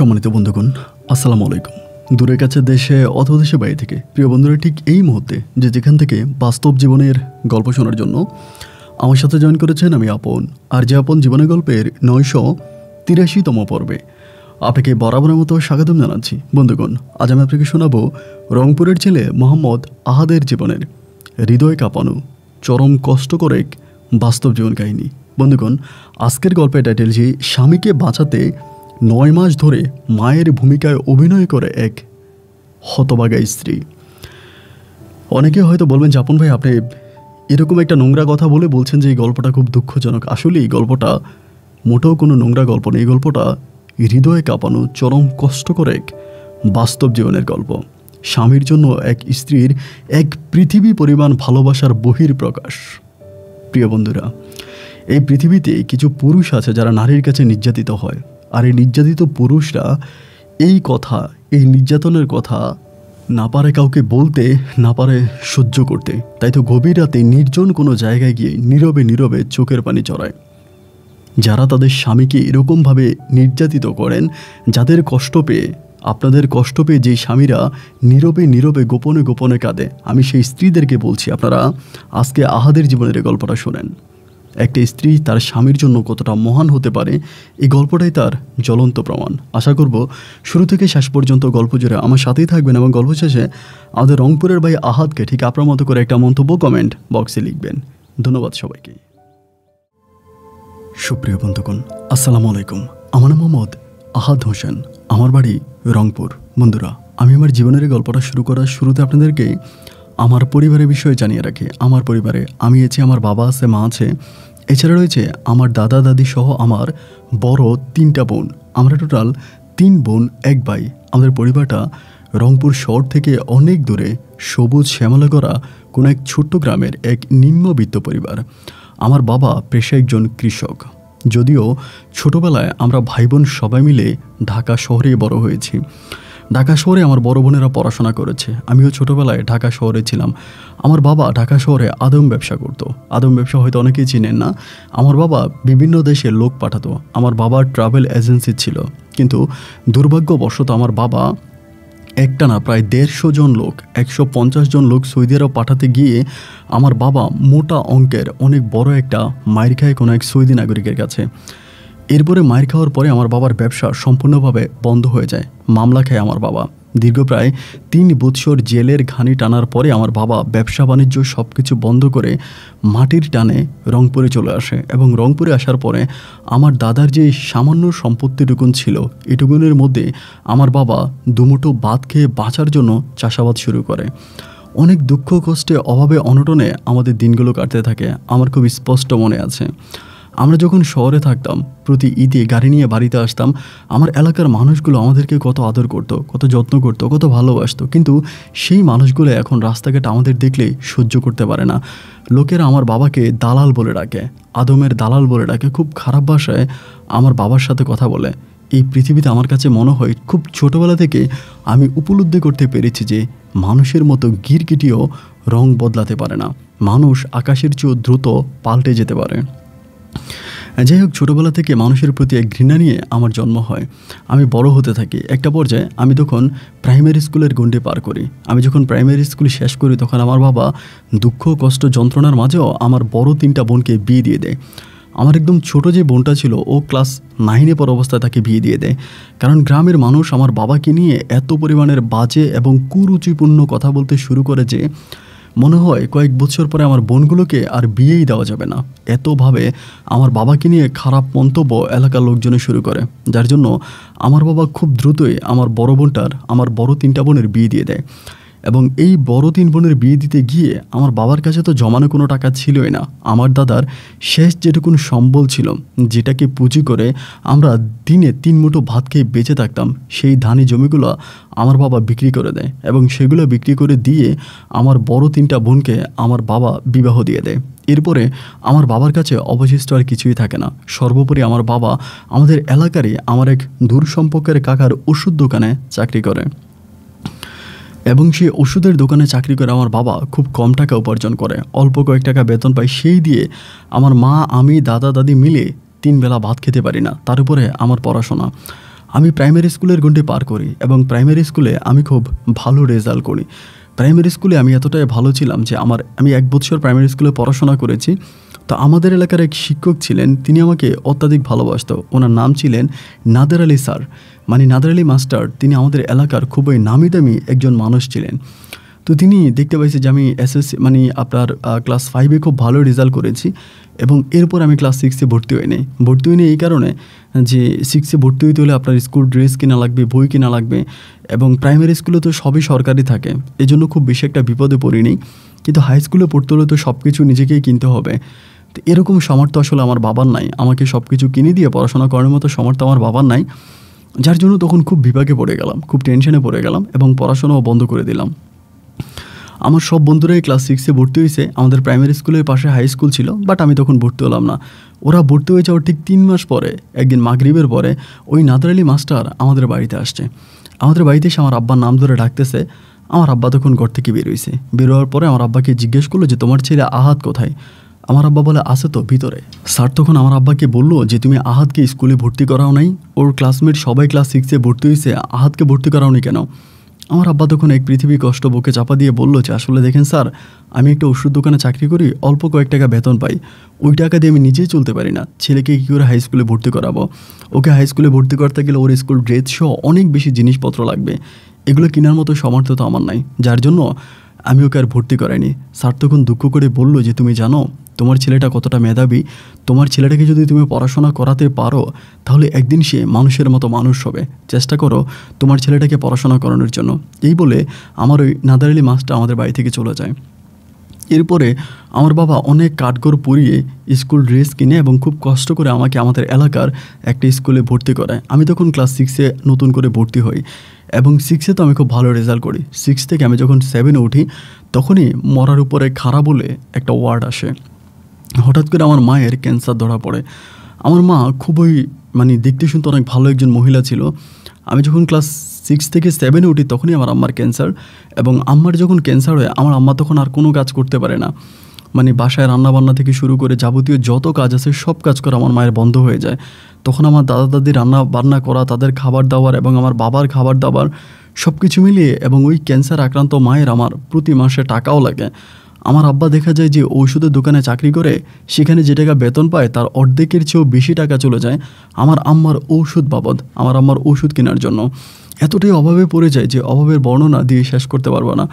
সম্মানিত বন্ধুগণ, আসসালামু আলাইকুম। দূরের কাছে দেশে অথবা দেশে বাইরে থেকে প্রিয় বন্ধুরা, ঠিক এই মুহূর্তে যেখান থেকে বাস্তব জীবনের গল্প শোনার জন্য আমার সাথে জয়েন করেছেন আমি আপন। আর যে আপন জীবনের গল্পের 983তম পর্বে আপনাকে বরাবরের মতো স্বাগতম জানাচ্ছি। বন্ধুগণ, আজ আমি আপনাকে শোনাবো রংপুরের ছেলে মোহাম্মদ আহাদের জীবনের হৃদয় কাঁপানো চরম কষ্টকর এক বাস্তব জীবন কাহিনী। বন্ধুগণ, আজকের গল্পের টাইটেল যে স্বামীকে বাঁচাতে 9 মাস ধরে মায়ের ভূমিকায় অভিনয় করে এক হতভাগা স্ত্রী। অনেকে হয়তো বলবেন, জাপন ভাই আপনি এরকম একটা নোংরা কথা বলছেন যে এই গল্পটা খুব দুঃখজনক। আসলে এই গল্পটা মোটেও কোনো নোংরা গল্প নেই। এই গল্পটা হৃদয়ে কাঁপানো চরম কষ্টকর এক বাস্তব জীবনের গল্প। স্বামীর জন্য এক স্ত্রীর এক পৃথিবী পরিমাণ ভালোবাসার বহিঃপ্রকাশ। প্রিয় বন্ধুরা, এই পৃথিবীতে কিছু পুরুষ আছে যারা নারীর কাছে নির্যাতিত হয়, আর এই নির্যাতিত পুরুষরা এই নির্যাতনের কথা না পারে কাউকে বলতে, না পারে সহ্য করতে। তাই তো গভীর রাতে নির্জন কোনো জায়গায় গিয়ে নীরবে নীরবে চোখের পানি চড়ায়। যারা তাদের স্বামীকে এরকমভাবে নির্যাতিত করেন, যাদের কষ্ট পেয়ে, আপনাদের কষ্ট পেয়ে যে স্বামীরা নীরবে নীরবে গোপনে গোপনে কাঁদে, আমি সেই স্ত্রীদেরকে বলছি, আপনারা আজকে আহাদের জীবনের এই গল্পটা শোনেন। একটা স্ত্রী তার স্বামীর জন্য কতটা মহান হতে পারে, এই গল্পটাই তার জ্বলন্ত প্রমাণ। আশা করব শুরু থেকে শেষ পর্যন্ত গল্প জুড়ে আমার সাথেই থাকবেন এবং গল্প শেষে আমাদের রংপুরের ভাই আহাদকে ঠিক আপনার মতো করে একটা মন্তব্য কমেন্ট বক্সে লিখবেন। ধন্যবাদ সবাইকে। সুপ্রিয় বন্ধুগণ, আসসালামু আলাইকুম। আমার নাম মোহাম্মদ আহাদ হোসেন, আমার বাড়ি রংপুর। বন্ধুরা, আমি আমার জীবনের গল্পটা শুরু করার শুরুতে আপনাদেরকে আমার পরিবারের বিষয়ে জানিয়ে রাখি। আমার পরিবারে আমি আছি, আমার বাবা আছে, মা আছে, এছাড়া রয়েছে আমার দাদা দাদি সহ আমার বড় 3টা বোন। আমরা টোটাল 3 বোন 1 ভাই। আমাদের পরিবারটা রংপুর শহর থেকে অনেক দূরে সবুজ শ্যামলা করা কোনো এক ছোট্ট গ্রামের এক নিম্নবিত্ত পরিবার। আমার বাবা পেশায় একজন কৃষক। যদিও ছোটোবেলায় আমরা ভাই বোন সবাই মিলে ঢাকা শহরে বড় হয়েছি। ঢাকা শহরে আমার বড় বোনেরা পড়াশোনা করেছে, আমিও ছোটোবেলায় ঢাকা শহরে ছিলাম। আমার বাবা ঢাকা শহরে আদম ব্যবসা করতো। আদম ব্যবসা হয়তো অনেকেই চিনেন না। আমার বাবা বিভিন্ন দেশে লোক পাঠাতো। আমার বাবার ট্রাভেল এজেন্সি ছিল, কিন্তু দুর্ভাগ্যবশত আমার বাবা একটানা প্রায় 150 জন লোক, 150 জন লোক সৌদি আরব পাঠাতে গিয়ে আমার বাবা মোটা অঙ্কের অনেক বড় একটা মাইর খায় কোনো এক সৌদি নাগরিকের কাছে। এরপরে মাইর খাওয়ার পরে আমার বাবার ব্যবসা সম্পূর্ণভাবে বন্ধ হয়ে যায়। মামলা খায় আমার বাবা। দীর্ঘ প্রায় 3 বৎসর জেলের ঘানি টানার পরে আমার বাবা ব্যবসা বাণিজ্য সব কিছু বন্ধ করে মাটির টানে রংপুরে চলে আসে। এবং রংপুরে আসার পরে আমার দাদার যে সামান্য সম্পত্তিটুকুন ছিল, এটুকুনের মধ্যে আমার বাবা দুমুঠো ভাত খেয়ে বাঁচার জন্য চাষাবাদ শুরু করে। অনেক দুঃখ কষ্টে অভাবে অনটনে আমাদের দিনগুলো কাটতে থাকে। আমার খুব স্পষ্ট মনে আছে, আমরা যখন শহরে থাকতাম, প্রতি ঈদে গাড়ি নিয়ে বাড়িতে আসতাম। আমার এলাকার মানুষগুলো আমাদেরকে কত আদর করতো, কত যত্ন করতো, কত ভালোবাসতো। কিন্তু সেই মানুষগুলো এখন রাস্তাঘাটে আমাদের দেখলে সহ্য করতে পারে না। লোকেরা আমার বাবাকে দালাল বলে ডাকে, আদমের দালাল বলে ডাকে। খুব খারাপ ভাষায় আমার বাবার সাথে কথা বলে। এই পৃথিবীতে আমার কাছে মনে হয় খুব ছোটোবেলা থেকে আমি উপলব্ধি করতে পেরেছি যে মানুষের মতো গিরগিটিও রং বদলাতে পারে না। মানুষ আকাশের চেয়েও দ্রুত পাল্টে যেতে পারে। যাই হোক, ছোটোবেলা থেকে মানুষের প্রতি এক ঘৃণা নিয়ে আমার জন্ম হয়। আমি বড় হতে থাকি। একটা পর্যায়ে আমি তখন প্রাইমারি স্কুলের গণ্ডি পার করি। আমি যখন প্রাইমারি স্কুল শেষ করি, তখন আমার বাবা দুঃখ কষ্ট যন্ত্রণার মাঝেও আমার বড় 3টা বোনকে বিয়ে দিয়ে দেয়। আমার একদম ছোট যে বোনটা ছিল, ও ক্লাস 9-এ পড়া অবস্থায় তাকে বিয়ে দিয়ে দেয়। কারণ গ্রামের মানুষ আমার বাবাকে নিয়ে এত পরিমাণের বাজে এবং কুরুচিপূর্ণ কথা বলতে শুরু করে যে মনে হয় কয়েক বছর পরে আমার বোনগুলোকে আর বিয়েই দেওয়া যাবে না। এতভাবে আমার বাবাকে নিয়ে খারাপ মন্তব্য এলাকার লোকজনে শুরু করে, যার জন্য আমার বাবা খুব দ্রুতই আমার বড় 3টা বোনের বিয়ে দিয়ে দেয়। এবং এই বড় 3 বোনের বিয়ে দিতে গিয়ে আমার বাবার কাছে তো জমানো কোনো টাকা ছিলই না। আমার দাদার শেষ যেটুকুন সম্বল ছিল, যেটাকে পুঁজি করে আমরা দিনে 3 মুঠো ভাত খেয়ে বেঁচে থাকতাম, সেই ধানি জমিগুলো আমার বাবা বিক্রি করে দেয়। এবং সেগুলো বিক্রি করে দিয়ে আমার বড় 3টা বোনকে আমার বাবা বিবাহ দিয়ে দেয়। এরপরে আমার বাবার কাছে অবশিষ্ট আর কিছুই থাকে না। সর্বোপরি আমার বাবা আমাদের এলাকারই আমার এক দূর সম্পর্কের কাকার ওষুধ দোকানে চাকরি করে। এবং সেই ওষুধের দোকানে চাকরি করে আমার বাবা খুব কম টাকা উপার্জন করে, অল্প কয়েক টাকা বেতন পায়। সেই দিয়ে আমার মা, আমি, দাদা দাদি মিলে 3 বেলা ভাত খেতে পারি না। তার উপরে আমার পড়াশোনা। আমি প্রাইমারি স্কুলের গণ্ডি পার করি এবং প্রাইমারি স্কুলে আমি খুব ভালো রেজাল্ট করি। প্রাইমারি স্কুলে আমি এতটাই ভালো ছিলাম যে আমি 1 বছর প্রাইমারি স্কুলে পড়াশোনা করেছি। তো আমাদের এলাকার এক শিক্ষক ছিলেন, তিনি আমাকে অত্যাধিক ভালোবাসত। ওনার নাম ছিলেন নাদের আলী স্যার, মানে নাদের আলী মাস্টার। তিনি আমাদের এলাকার খুবই নামি দামি একজন মানুষ ছিলেন। তো তিনি দেখতে পাইছে যে আমি এসএসসি মানে আপনার ক্লাস 5-এ খুব ভালো রেজাল্ট করেছি এবং এরপর আমি ক্লাস 6-এ ভর্তি হইনি। ভর্তি হইনি এই কারণে যে 6-এ ভর্তি হইতে হলে আপনার স্কুল ড্রেস কেনা লাগবে, বই কেনা লাগবে এবং প্রাইমারি স্কুলে তো সবই সরকারি থাকে, এজন্য খুব বেশি একটা বিপদে পড়িনি। কিন্তু হাই স্কুলে পড়তে হলে তো সব কিছু নিজেকেই কিনতে হবে। তো এরকম সামর্থ্য আসলে আমার বাবার নাই, আমাকে সব কিছু কিনে দিয়ে পড়াশোনা করার মতো সামর্থ্য আমার বাবার নাই। যার জন্য তখন খুব বিপাকে পড়ে গেলাম, খুব টেনশনে পড়ে গেলাম এবং পড়াশোনাও বন্ধ করে দিলাম। আমার সব বন্ধুরাই ক্লাস 6-এ ভর্তি হয়েছে। আমাদের প্রাইমারি স্কুলের পাশে হাই স্কুল ছিল, বাট আমি তখন ভর্তি হলাম না। ওরা ভর্তি হয়ে যাওয়ার ঠিক 3 মাস পরে, একদিন মাগরিবের পরে ওই নাদের আলী মাস্টার আমাদের বাড়িতে আসছে। আমাদের বাড়িতে এসে আমার আব্বার নাম ধরে ডাকতেছে। আমার আব্বা তখন ঘর থেকে বের হয়েছে। বের হওয়ার পরে আমার আব্বাকে জিজ্ঞেস করলো যে তোমার ছেলে আহাদ কোথায়? আমার আব্বা বলে আছে তো ভিতরে। স্যার তখন আমার আব্বাকে বললো যে তুমি আহাদকে স্কুলে ভর্তি করাও নাই, ওর ক্লাসমেট সবাই ক্লাস 6-এ ভর্তি হয়েছে, আহাদকে ভর্তি করাওনি কেন? আমার আব্বা তখন এক পৃথিবী কষ্ট বুকে চাপা দিয়ে বলল যে আসলে দেখেন স্যার, আমি একটা ওষুধ দোকানে চাকরি করি, অল্প কয়েক টাকা বেতন পাই, ওই টাকা দিয়ে আমি নিজেই চলতে পারি না, ছেলেকে কী করে হাই স্কুলে ভর্তি করাবো? ওকে হাই স্কুলে ভর্তি করতে গেলে ওর স্কুল ড্রেস সহ অনেক বেশি জিনিসপত্র লাগবে, এগুলো কেনার মতো সামর্থ্য তো আমার নাই, যার জন্য আমি ওকে আর ভর্তি করাইনি। স্যার তখন দুঃখ করে বলল যে তুমি জানো তোমার ছেলেটা কতটা মেধাবী, তোমার ছেলেটাকে যদি তুমি পড়াশোনা করাতে পারো তাহলে একদিন সে মানুষের মতো মানুষ হবে, চেষ্টা করো তোমার ছেলেটাকে পড়াশোনা করানোর জন্য। এই বলে আমার ওই নাদার আলী মাস্টার আমাদের বাড়ি থেকে চলে যায়। এরপরে আমার বাবা অনেক কাঠগড় পুড়িয়ে স্কুল ড্রেস কিনে এবং খুব কষ্ট করে আমাকে আমাদের এলাকার একটা স্কুলে ভর্তি করায়। আমি তখন ক্লাস 6-এ নতুন করে ভর্তি হই এবং 6-এ তো আমি খুব ভালো রেজাল্ট করি। 6 থেকে আমি যখন 7-এ উঠি তখনই মরার উপরে খাড়া বলে একটা ওয়ার্ড আসে। হঠাৎ করে আমার মায়ের ক্যান্সার ধরা পড়ে। আমার মা খুবই দেখতে শুনতে অনেক ভালো একজন মহিলা ছিল। আমি যখন ক্লাস 6 থেকে 7-এ উঠি তখনই আমার আম্মার ক্যান্সার, এবং আম্মার যখন ক্যান্সার হয় আমার আম্মা তখন আর কোনো কাজ করতে পারে না। বাসায় রান্নাবান্না থেকে শুরু করে যাবতীয় যত কাজ আছে সব কাজ করা আমার মায়ের বন্ধ হয়ে যায়। তখন আমার দাদা দাদি রান্না বান্না করা, তাদের খাবার দাবার এবং আমার বাবার খাবার দাবার সব কিছু মিলিয়ে, এবং ওই ক্যান্সার আক্রান্ত মায়ের আমার প্রতি মাসে টাকাও লাগে। আমার আব্বা দেখা যায় যে ঔষধের দোকানে চাকরি করে, সেখানে যে টাকা বেতন পায় তার অর্ধেকের চেয়েও বেশি টাকা চলে যায় আমার আম্মার ঔষধ বাবদ, আমার আম্মার ওষুধ কেনার জন্য। এতটাই অভাবে পড়ে যায় যে অভাবের বর্ণনা দিয়ে শেষ করতে পারবো না।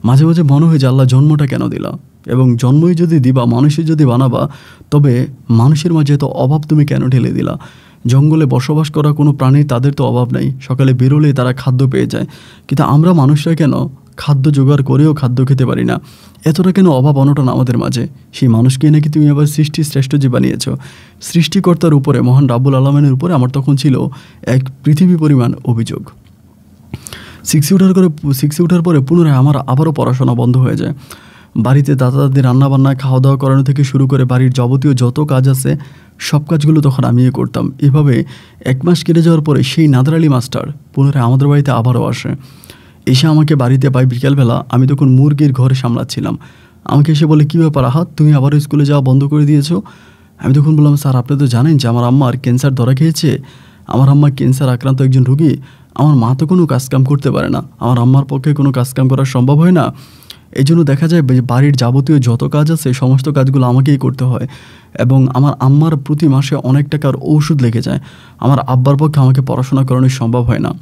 মাঝে মাঝে মনে হয় যে আল্লাহ জন্মটা কেন দিলা, এবং জন্মই যদি দিবা, মানুষের যদি বানাবা, তবে মানুষের মাঝে এত অভাব তুমি কেন ঢেলে দিলা? জঙ্গলে বসবাস করা কোনো প্রাণী, তাদের তো অভাব নেই, সকালে বেরোলেই তারা খাদ্য পেয়ে যায়, কিন্তু আমরা মানুষরা কেন খাদ্য জোগাড় করেও খাদ্য খেতে পারি না? এতটা কেন অভাব অনটন আমাদের মাঝে? সেই মানুষকে নাকি তুমি আবার সৃষ্টি শ্রেষ্ঠ যে বানিয়েছ। সৃষ্টিকর্তার উপরে, মহান রাব্বুল আলামিনের উপরে আমার তখন ছিল এক পৃথিবী পরিমাণ অভিযোগ। 6-এ ওঠার পরে পুনরায় আমার আবারও পড়াশোনা বন্ধ হয়ে যায়। বাড়িতে দাদা দাদি রান্নাবান্না, খাওয়া দাওয়া করানো থেকে শুরু করে বাড়ির যাবতীয় যত কাজ আছে সব কাজগুলো তখন আমিই করতাম। এভাবে 1 মাস কেটে যাওয়ার পরে সেই নাদার আলী মাস্টার পুনরায় আমাদের বাড়িতে আবারও আসে। এসে আমাকে বাড়িতে পাই বিকালবেলা, আমি তখন মুরগির ঘরে সামলাচ্ছিলাম। আমাকে এসে বলে, কী ব্যাপার আহাত, তুমি আবারও স্কুলে যাওয়া বন্ধ করে দিয়েছো? আমি তখন বললাম, স্যার আপনি তো জানেন যে আমার আম্মার ক্যান্সার ধরা খেয়েছে, আমার আম্মা ক্যান্সার আক্রান্ত একজন রোগী, আমার মা তো কোনো কাজকাম করতে পারে না, আমার আম্মার পক্ষে কোনো কাজকাম করা সম্ভব হয় না। এই জন্য দেখা যায় বাড়ির যাবতীয় যত কাজ আছে সমস্ত কাজগুলো আমাকেই করতে হয়, এবং আমার আম্মার প্রতি মাসে অনেক টাকার ওষুধ লেগে যায়। আমার আব্বার পক্ষে আমাকে পড়াশোনা করানো সম্ভব হয় না।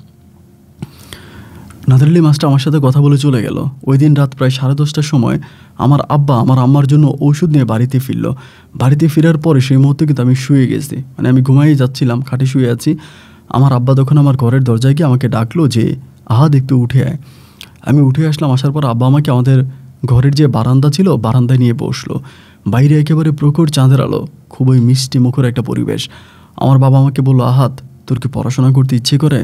নাদার আলী মাস্টার আমার সাথে কথা বলে চলে গেল। ওই দিন রাত প্রায় 10:30টার সময় আমার আব্বা আমার আম্মার জন্য ওষুধ নিয়ে বাড়িতে ফিরল। বাড়িতে ফেরার পরে সেই মুহূর্তে কিন্তু আমি শুয়ে গেছি, আমি ঘুমাই যাচ্ছিলাম, খাটে শুয়ে আছি। আমার আব্বা তখন আমার ঘরের দরজায় গিয়ে আমাকে ডাকলো যে আহাদ একটু উঠে আয়। আমি উঠে আসলাম। আসার পর আব্বা আমাকে আমাদের ঘরের যে বারান্দা ছিল বারান্দায় নিয়ে বসলো। বাইরে একেবারে প্রখর চাঁদের আলো, খুবই মিষ্টি মুখর একটা পরিবেশ। আমার বাবা আমাকে বলল, আহাদ তোর কি পড়াশোনা করতে ইচ্ছে করে?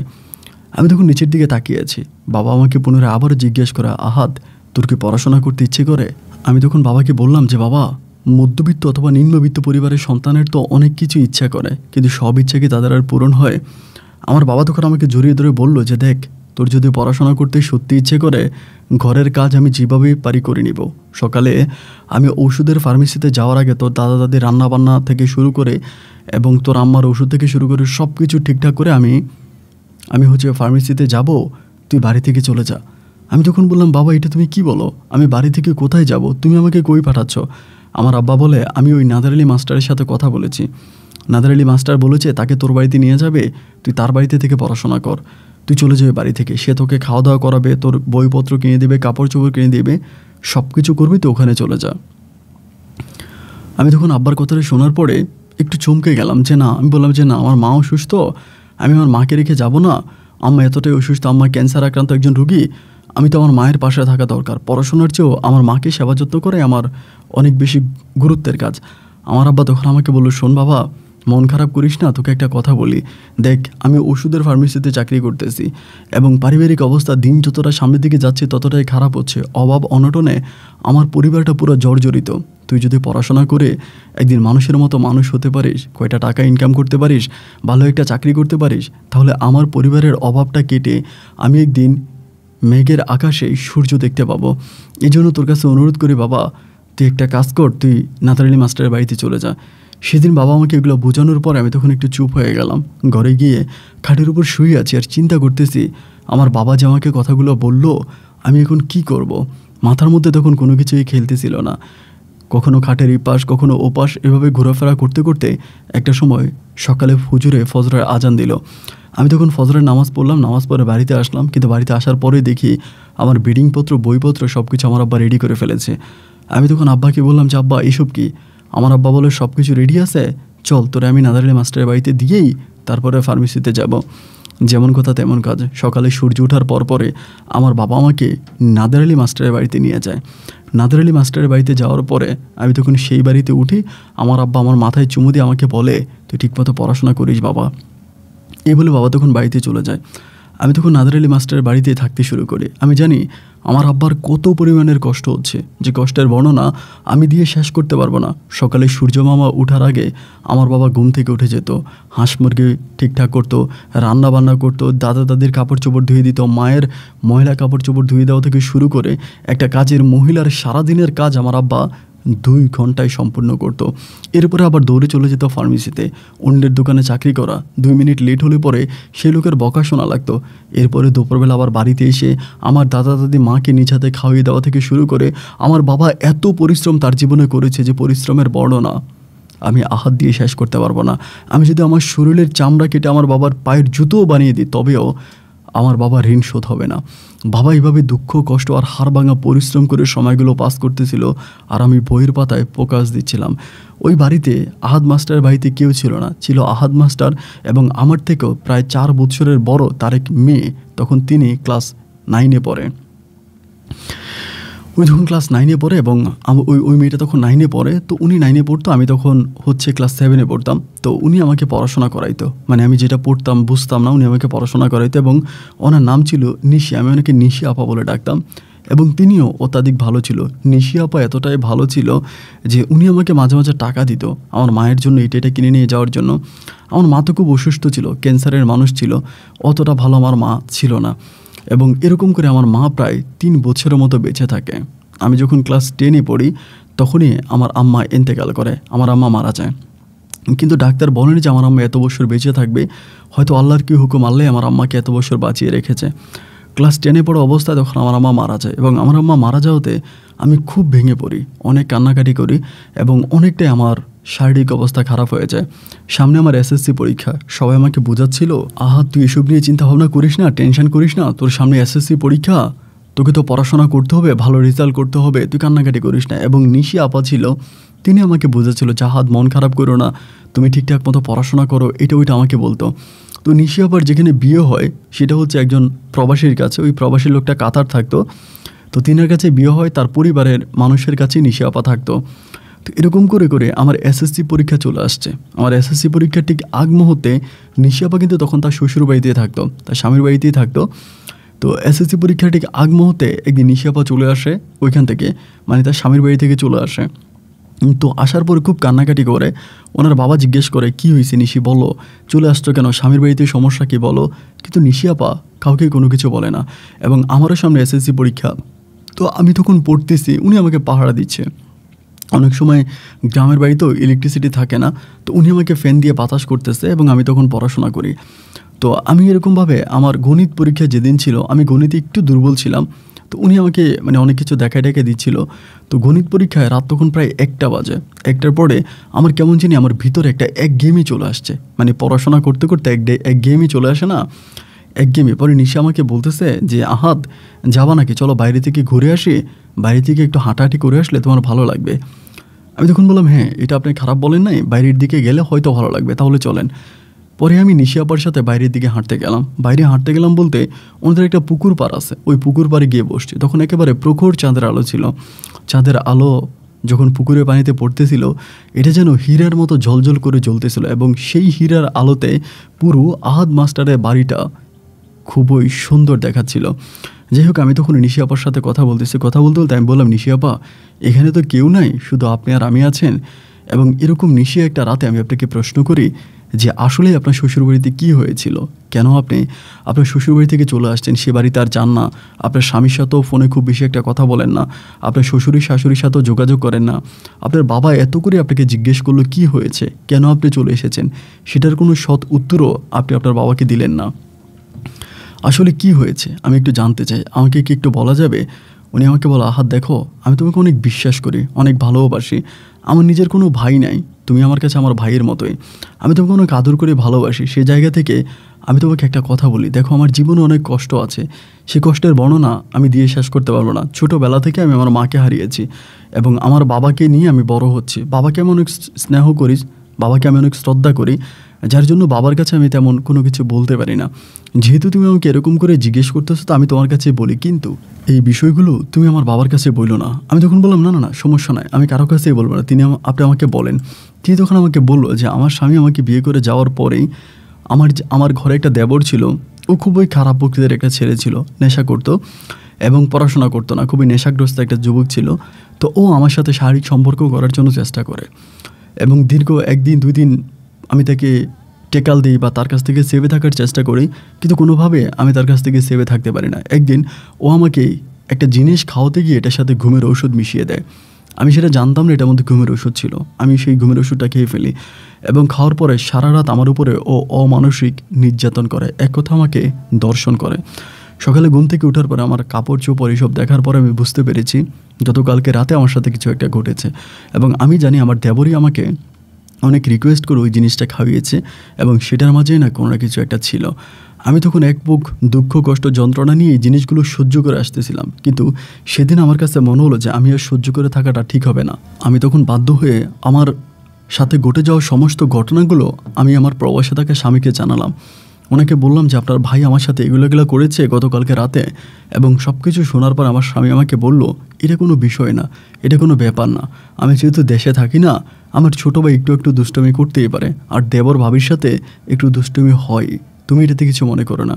আমি তখন নিচের দিকে তাকিয়ে আছি। বাবা আমাকে পুনরায় আবারও জিজ্ঞেস করে, আহাদ তোর কি পড়াশোনা করতে ইচ্ছে করে? আমি তখন বাবাকে বললাম যে বাবা, মধ্যবিত্ত অথবা নিম্নবিত্ত পরিবারের সন্তানের তো অনেক কিছু ইচ্ছা করে, কিন্তু সব ইচ্ছা কি তাদের আর পূরণ হয়? আমার বাবা তখন আমাকে জড়িয়ে ধরে বলল যে দেখ, তোর যদি পড়াশোনা করতে সত্যি ইচ্ছে করে, ঘরের কাজ আমি যেভাবেই পারি করে নিব। সকালে আমি ওষুধের ফার্মেসিতে যাওয়ার আগে তোর দাদা দাদি রান্নাবান্না থেকে শুরু করে এবং তোর আম্মার ওষুধ থেকে শুরু করে সব কিছু ঠিকঠাক করে আমি আমি ফার্মেসিতে যাব, তুই বাড়ি থেকে চলে যা। আমি তখন বললাম, বাবা এটা তুমি কি বলো, আমি বাড়ি থেকে কোথায় যাব, তুমি আমাকে কই পাঠাচ্ছ? আমার আব্বা বলে, আমি ওই নাদার আলী মাস্টারের সাথে কথা বলেছি, নাদার আলী মাস্টার বলেছে তাকে তোর বাড়িতে নিয়ে যাবে, তুই তার বাড়িতে থেকে পড়াশোনা কর, তুই চলে যাবে বাড়ি থেকে, সে তোকে খাওয়া দাওয়া করাবে, তোর বইপত্র কিনে দেবে, কাপড় চোপড় কিনে দেবে, সব কিছু করবি, তো ওখানে চলে যা। আমি তখন আব্বার কথাটা শোনার পরে একটু চমকে গেলাম যে না, আমি বললাম যে না, আমার মা অসুস্থ, আমি আমার মাকে রেখে যাব না, আম্মা এতটাই অসুস্থ, আম্মা ক্যান্সার আক্রান্ত একজন রুগী, আমি তো আমার মায়ের পাশে থাকা দরকার, পড়াশোনার চেয়েও আমার মাকে সেবা যত্ন করে আমার অনেক বেশি গুরুত্বের কাজ। আমার আব্বা তখন আমাকে বলল, শোন বাবা, মন খারাপ করিস না, তোকে একটা কথা বলি, দেখ আমি ওষুধের ফার্মেসিতে চাকরি করতেছি এবং পারিবারিক অবস্থা দিন যতটা সামনের দিকে যাচ্ছে ততটাই খারাপ হচ্ছে, অভাব অনটনে আমার পরিবারটা পুরো জর্জরিত। তুই যদি পড়াশোনা করে একদিন মানুষের মতো মানুষ হতে পারিস, কয়টা টাকা ইনকাম করতে পারিস, ভালো একটা চাকরি করতে পারিস, তাহলে আমার পরিবারের অভাবটা কেটে আমি একদিন মেঘের আকাশে সূর্য দেখতে পাবো। এই জন্য তোর কাছে অনুরোধ করি বাবা, তুই একটা কাজ কর, তুই নাদার আলী মাস্টারের বাড়িতে চলে যা। সেদিন বাবা আমাকে এগুলো বোঝানোর পর আমি তখন একটু চুপ হয়ে গেলাম। ঘরে গিয়ে খাটের উপর শুয়ে আছি আর চিন্তা করতেছি, আমার বাবা যে আমাকে কথাগুলো বলল, আমি এখন কি করব। মাথার মধ্যে তখন কোনো কিছুই খেলতেছিল না, কখনো খাটের এই পাশ কখনো ও পাশ, এভাবে ঘোরাফেরা করতে করতে একটা সময় সকালে ফজরের আজান দিল। আমি তখন ফজরের নামাজ পড়লাম, নামাজ পড়ে বাড়িতে আসলাম, কিন্তু বাড়িতে আসার পরে দেখি আমার বিডিংপত্র বইপত্র সব কিছু আমার আব্বা রেডি করে ফেলেছে। আমি তখন আব্বাকে বললাম যে আব্বা এইসব কি? আমার আব্বা বলে, সব কিছু রেডি আছে, চল তোরে আমি নাদার আলী মাস্টারের বাড়িতে দিয়েই তারপরে ফার্মেসিতে যাব। যেমন কথা তেমন কাজ। সকালে সূর্য ওঠার পরে আমার বাবা আমাকে নাদার আলী মাস্টারের বাড়িতে নিয়ে যায়। নাদার আলী মাস্টারের বাড়িতে যাওয়ার পরে আমি তখন সেই বাড়িতে উঠি, আমার আব্বা আমার মাথায় চুমু দিয়ে আমাকে বলে, তুই ঠিকমতো পড়াশোনা করিস বাবা। এই বলে বাবা তখন বাড়িতে চলে যায়। আমি তখন নাদার আলী মাস্টারের বাড়িতে থাকতে শুরু করি। আমি জানি আমার আব্বার কত পরিমাণের কষ্ট হচ্ছে, যে কষ্টের বর্ণনা আমি দিয়ে শেষ করতে পারবো না। সকালে সূর্য মামা উঠার আগে আমার বাবা ঘুম থেকে উঠে যেত, হাঁস মুরগি ঠিকঠাক করতো, রান্না বান্না করতো, দাদা দাদির কাপড় চোপড় ধুয়ে দিত, মায়ের ময়লা কাপড় চোপড় ধুয়ে দেওয়া থেকে শুরু করে একটা কাজের মহিলার সারাদিনের কাজ আমার আব্বা 2 ঘন্টায় সম্পূর্ণ করতো। এরপরে আবার দৌড়ে চলে যেত ফার্মেসিতে, অন্যের দোকানে চাকরি করা, 2 মিনিট লেট হলে পরে সেই লোকের বকা শোনা লাগতো। এরপরে দুপুরবেলা আবার বাড়িতে এসে আমার দাদা দাদি মাকে নিজ হাতে খাওয়িয়ে দেওয়া থেকে শুরু করে আমার বাবা এত পরিশ্রম তার জীবনে করেছে যে পরিশ্রমের বর্ণনা আমি আহাত দিয়ে শেষ করতে পারবো না। আমি যদি আমার শরীরের চামড়া কেটে আমার বাবার পায়ের জুতোও বানিয়ে দিই, তবেও আমার বাবা ঋণ শোধ হবে না। বাবা এইভাবে দুঃখ কষ্ট আর হাড় ভাঙা পরিশ্রম করে সময়গুলো পাস করতেছিল, আর আমি বইয়ের পাতায় ফোকাস দিচ্ছিলাম। ওই বাড়িতে আহাদ মাস্টারের বাড়িতে কেউ ছিল না, ছিল আহাদ মাস্টার এবং আমার থেকেও প্রায় 4 বছরের বড় তার এক মেয়ে, তখন তিনি ক্লাস 9-এ পড়ে। উনি তখন ক্লাস 9-এ পড়ে এবং ওই মেয়েটা তখন 9-এ পড়ে। তো উনি 9-এ পড়তো, আমি তখন ক্লাস 7-এ পড়তাম। তো উনি আমাকে পড়াশোনা করাইতো, মানে আমি যেটা পড়তাম বুঝতাম না, উনি আমাকে পড়াশোনা করাইতো এবং ওনার নাম ছিল নিশি। আমি ওনাকে নিশি আপা বলে ডাকতাম এবং তিনিও অত্যাধিক ভালো ছিল। নিশি আপা এতটাই ভালো ছিল যে উনি আমাকে মাঝে মাঝে টাকা দিত আমার মায়ের জন্য এটা কিনে নিয়ে যাওয়ার জন্য। আমার মা তো খুব অসুস্থ ছিল, ক্যান্সারের মানুষ ছিল, অতটা ভালো আমার মা ছিল না এবং এরকম করে আমার মা প্রায় 3 বছরের মতো বেঁচে থাকে। আমি যখন ক্লাস 10-এ পড়ি তখনই আমার আম্মা ইন্তেকাল করে, আমার আম্মা মারা যায়। কিন্তু ডাক্তার বলেনি যে আমার আম্মা এত বছর বেঁচে থাকবে, হয়তো আল্লাহর কি হুকুম, আল্লাহ আমার আম্মাকে এত বছর বাঁচিয়ে রেখেছে। ক্লাস 10-এ পড়া অবস্থায় তখন আমার আম্মা মারা যায় এবং আমার আম্মা মারা যাওয়াতে আমি খুব ভেঙে পড়ি, অনেক কান্নাকাটি করি এবং অনেকটাই আমার শারীরিক অবস্থা খারাপ হয়ে যায়। সামনে আমার এসএসসি পরীক্ষা, সবাই আমাকে বোঝাচ্ছিল, আহা তুই এসব নিয়ে চিন্তা ভাবনা করিস না, টেনশন করিস না, তোর সামনে এসএসসি পরীক্ষা, তোকে তো পড়াশোনা করতে হবে, ভালো রেজাল্ট করতে হবে, তুই কান্নাকাটি করিস না। এবং নিশি আপা ছিল, তিনি আমাকে বোঝাচ্ছিল, জাহাদ মন খারাপ করো না, তুমি ঠিকঠাক মতো পড়াশোনা করো, এটা ওইটা আমাকে বলতো। তো নিশি আপার যেখানে বিয়ে হয় সেটা হচ্ছে একজন প্রবাসীর কাছে, ওই প্রবাসী লোকটা কাতার থাকতো, তো তিনার কাছে বিয়ে হয়, তার পরিবারের মানুষের কাছে নিশি আপা থাকতো। তো এরকম করে করে আমার এসএসসি পরীক্ষা চলে আসছে। আমার এসএসসি পরীক্ষার ঠিক আগ মুহূর্তে নিশি আপা কিন্তু তখন তার শ্বশুর বাড়িতেই থাকতো, তার স্বামীর বাড়িতেই থাকতো। তো এসএসসি পরীক্ষার ঠিক আগ মুহূর্তে একদিন নিশি আপা চলে আসে ওইখান থেকে, মানে তার স্বামীর বাড়ি থেকে চলে আসে। তো আসার পরে খুব কান্নাকাটি করে, ওনার বাবা জিজ্ঞেস করে, কি হয়েছে নিশি, বলো, চলে আসছো কেন, স্বামীর বাড়িতে সমস্যা কি বলো। কিন্তু নিশি আপা কাউকে কোনো কিছু বলে না এবং আমারও সামনে এসএসসি পরীক্ষা, তো আমি তখন পড়তেছি, উনি আমাকে পাহারা দিচ্ছে। অনেক সময় গ্রামের বাড়িতেও ইলেকট্রিসিটি থাকে না, তো উনি আমাকে ফ্যান দিয়ে বাতাস করতেছে এবং আমি তখন পড়াশোনা করি। তো আমি এরকমভাবে আমার গণিত পরীক্ষা যেদিন ছিল, আমি গণিতে একটু দুর্বল ছিলাম। তো উনি আমাকে মানে অনেক কিছু দেখায় টেখায় দিচ্ছিল। তো গণিত পরীক্ষায় রাত তখন প্রায় 1টা বাজে। 1টার পরে আমার কেমন জানি আমার ভিতরে একটা একঘেয়েমি চলে আসছে, মানে পড়াশোনা করতে করতে একঘেয়েমি চলে আসে না, একঘেয়েমি। পরে নিশা আমাকে বলতেছে যে আহাদ, যাবা নাকি, চলো বাইরে থেকে ঘুরে আসি, বাইরে থেকে একটু হাঁটাহাঁটি করে আসলে তোমার ভালো লাগবে। আমি তখন বললাম হ্যাঁ, এটা আপনি খারাপ বলেন নাই, বাইরের দিকে গেলে হয়তো ভালো লাগবে, তাহলে চলেন। পরে আমি নিশি আপার সাথে বাইরের দিকে হাঁটতে গেলাম। বাইরে হাঁটতে গেলাম বলতে ওনাদের একটা পুকুর পাড় আছে, ওই পুকুর পাড়ে গিয়ে বসছি। তখন একেবারে প্রখর চাঁদের আলো ছিল। চাঁদের আলো যখন পুকুরের পানিতে পড়তেছিল, এটা যেন হীরার মতো ঝলঝল করে জ্বলতেছিল, এবং সেই হীরার আলোতে পুরো আহাদ মাস্টারের বাড়িটা খুবই সুন্দর দেখাচ্ছিল। যাই হোক, আমি তখন নিশি আপার সাথে কথা বলতেছি। কথা বলতে বলতে আমি বললাম, নিশি আপা, এখানে তো কেউ নাই, শুধু আপনি আর আমি আছেন। এবং এরকম নিশি একটা রাতে আমি আপনাকে প্রশ্ন করি যে আসলে আপনার শ্বশুরবাড়িতে কী হয়েছিল, কেন আপনি আপনার শ্বশুরবাড়ি থেকে চলে আসছেন, সে বাড়িতে আর যান না, আপনার স্বামীর সাথেও ফোনে খুব বেশি একটা কথা বলেন না, আপনার শ্বশুরি শাশুড়ির সাথেও যোগাযোগ করেন না, আপনার বাবা এত করে আপনাকে জিজ্ঞেস করলো কী হয়েছে, কেন আপনি চলে এসেছেন, সেটার কোনো সৎ উত্তরও আপনি আপনার বাবাকে দিলেন না। আসলে কি হয়েছে আমি একটু জানতে চাই, আমাকে কি একটু বলা যাবে? উনি আমাকে বলো, আহাদ দেখো, আমি তোমাকে অনেক বিশ্বাস করি, অনেক ভালোবাসি, আমার নিজের কোনো ভাই নাই, তুমি আমার কাছে আমার ভাইয়ের মতোই, আমি তোমাকে অনেক আদর করে ভালোবাসি। সেই জায়গা থেকে আমি তোমাকে একটা কথা বলি, দেখো আমার জীবনে অনেক কষ্ট আছে, সেই কষ্টের বর্ণনা আমি দিয়ে শেষ করতে পারবো না। ছোটোবেলা থেকে আমি আমার মাকে হারিয়েছি এবং আমার বাবাকে নিয়ে আমি বড় হচ্ছি। বাবাকে আমি অনেক স্নেহ করি, বাবাকে আমি অনেক শ্রদ্ধা করি, যার জন্য বাবার কাছে আমি তেমন কোনো কিছু বলতে পারি না। যেহেতু তুমি আমাকে এরকম করে জিজ্ঞেস করতেছো, তো আমি তোমার কাছে বলি, কিন্তু এই বিষয়গুলো তুমি আমার বাবার কাছে বললো না। আমি তখন বললাম, না না না, সমস্যা নাই, আমি কারো কাছেই বলবো না, আপনি আমাকে বলেন। তিনি তখন আমাকে বললো যে আমার স্বামী আমাকে বিয়ে করে যাওয়ার পরেই আমার ঘরে একটা দেবর ছিল, ও খুবই খারাপ প্রকৃতির একটা ছেলে ছিল, নেশা করতো এবং পড়াশোনা করতো না, খুবই নেশাগ্রস্ত একটা যুবক ছিল। তো ও আমার সাথে শারীরিক সম্পর্ক করার জন্য চেষ্টা করে, এবং দীর্ঘ 1 দিন 2 দিন আমি তাকে টেকাল দিই বা তার কাছ থেকে সেভে থাকার চেষ্টা করি, কিন্তু কোনোভাবে আমি তার কাছ থেকে সেভে থাকতে পারি না। একদিন ও আমাকে একটা জিনিস খাওয়াতে গিয়ে এটার সাথে ঘুমের ওষুধ মিশিয়ে দেয়। আমি সেটা জানতাম না এটার মধ্যে ঘুমের ওষুধ ছিল। আমি সেই ঘুমের ওষুধটা খেয়ে ফেলি, এবং খাওয়ার পরে সারা রাত আমার উপরে ও অমানসিক নির্যাতন করে, এক কথা আমাকে দর্শন করে। সকালে ঘুম থেকে ওঠার পরে আমার কাপড় চোপড় এসব দেখার পরে আমি বুঝতে পেরেছি গতকালকে রাতে আমার সাথে কিছু একটা ঘটেছে, এবং আমি জানি আমার দেবরই আমাকে অনেক রিকোয়েস্ট করে ওই জিনিসটা খাইয়েছে, এবং সেটার মাঝেই না কোনো না কিছু একটা ছিল। আমি তখন এক বুক দুঃখ কষ্ট যন্ত্রণা নিয়ে এই জিনিসগুলো সহ্য করে আসতেছিলাম, কিন্তু সেদিন আমার কাছে মনে হলো যে আমি আর সহ্য করে থাকাটা ঠিক হবে না। আমি তখন বাধ্য হয়ে আমার সাথে ঘটে যাওয়া সমস্ত ঘটনাগুলো আমি আমার প্রবাসে থাকা স্বামীকে জানালাম। ওনাকে বললাম যে আপনার ভাই আমার সাথে এগুলো করেছে গতকালকে রাতে, এবং সব কিছু শোনার পর আমার স্বামী আমাকে বলল, এটা কোনো বিষয় না, এটা কোনো ব্যাপার না, আমি যেহেতু দেশে থাকি না, আমার ছোটো ভাই একটু একটু দুষ্টুমি করতেই পারে, আর দেবর ভাবির সাথে একটু দুষ্টুমি হয়, তুমি এটাতে কিছু মনে করো না।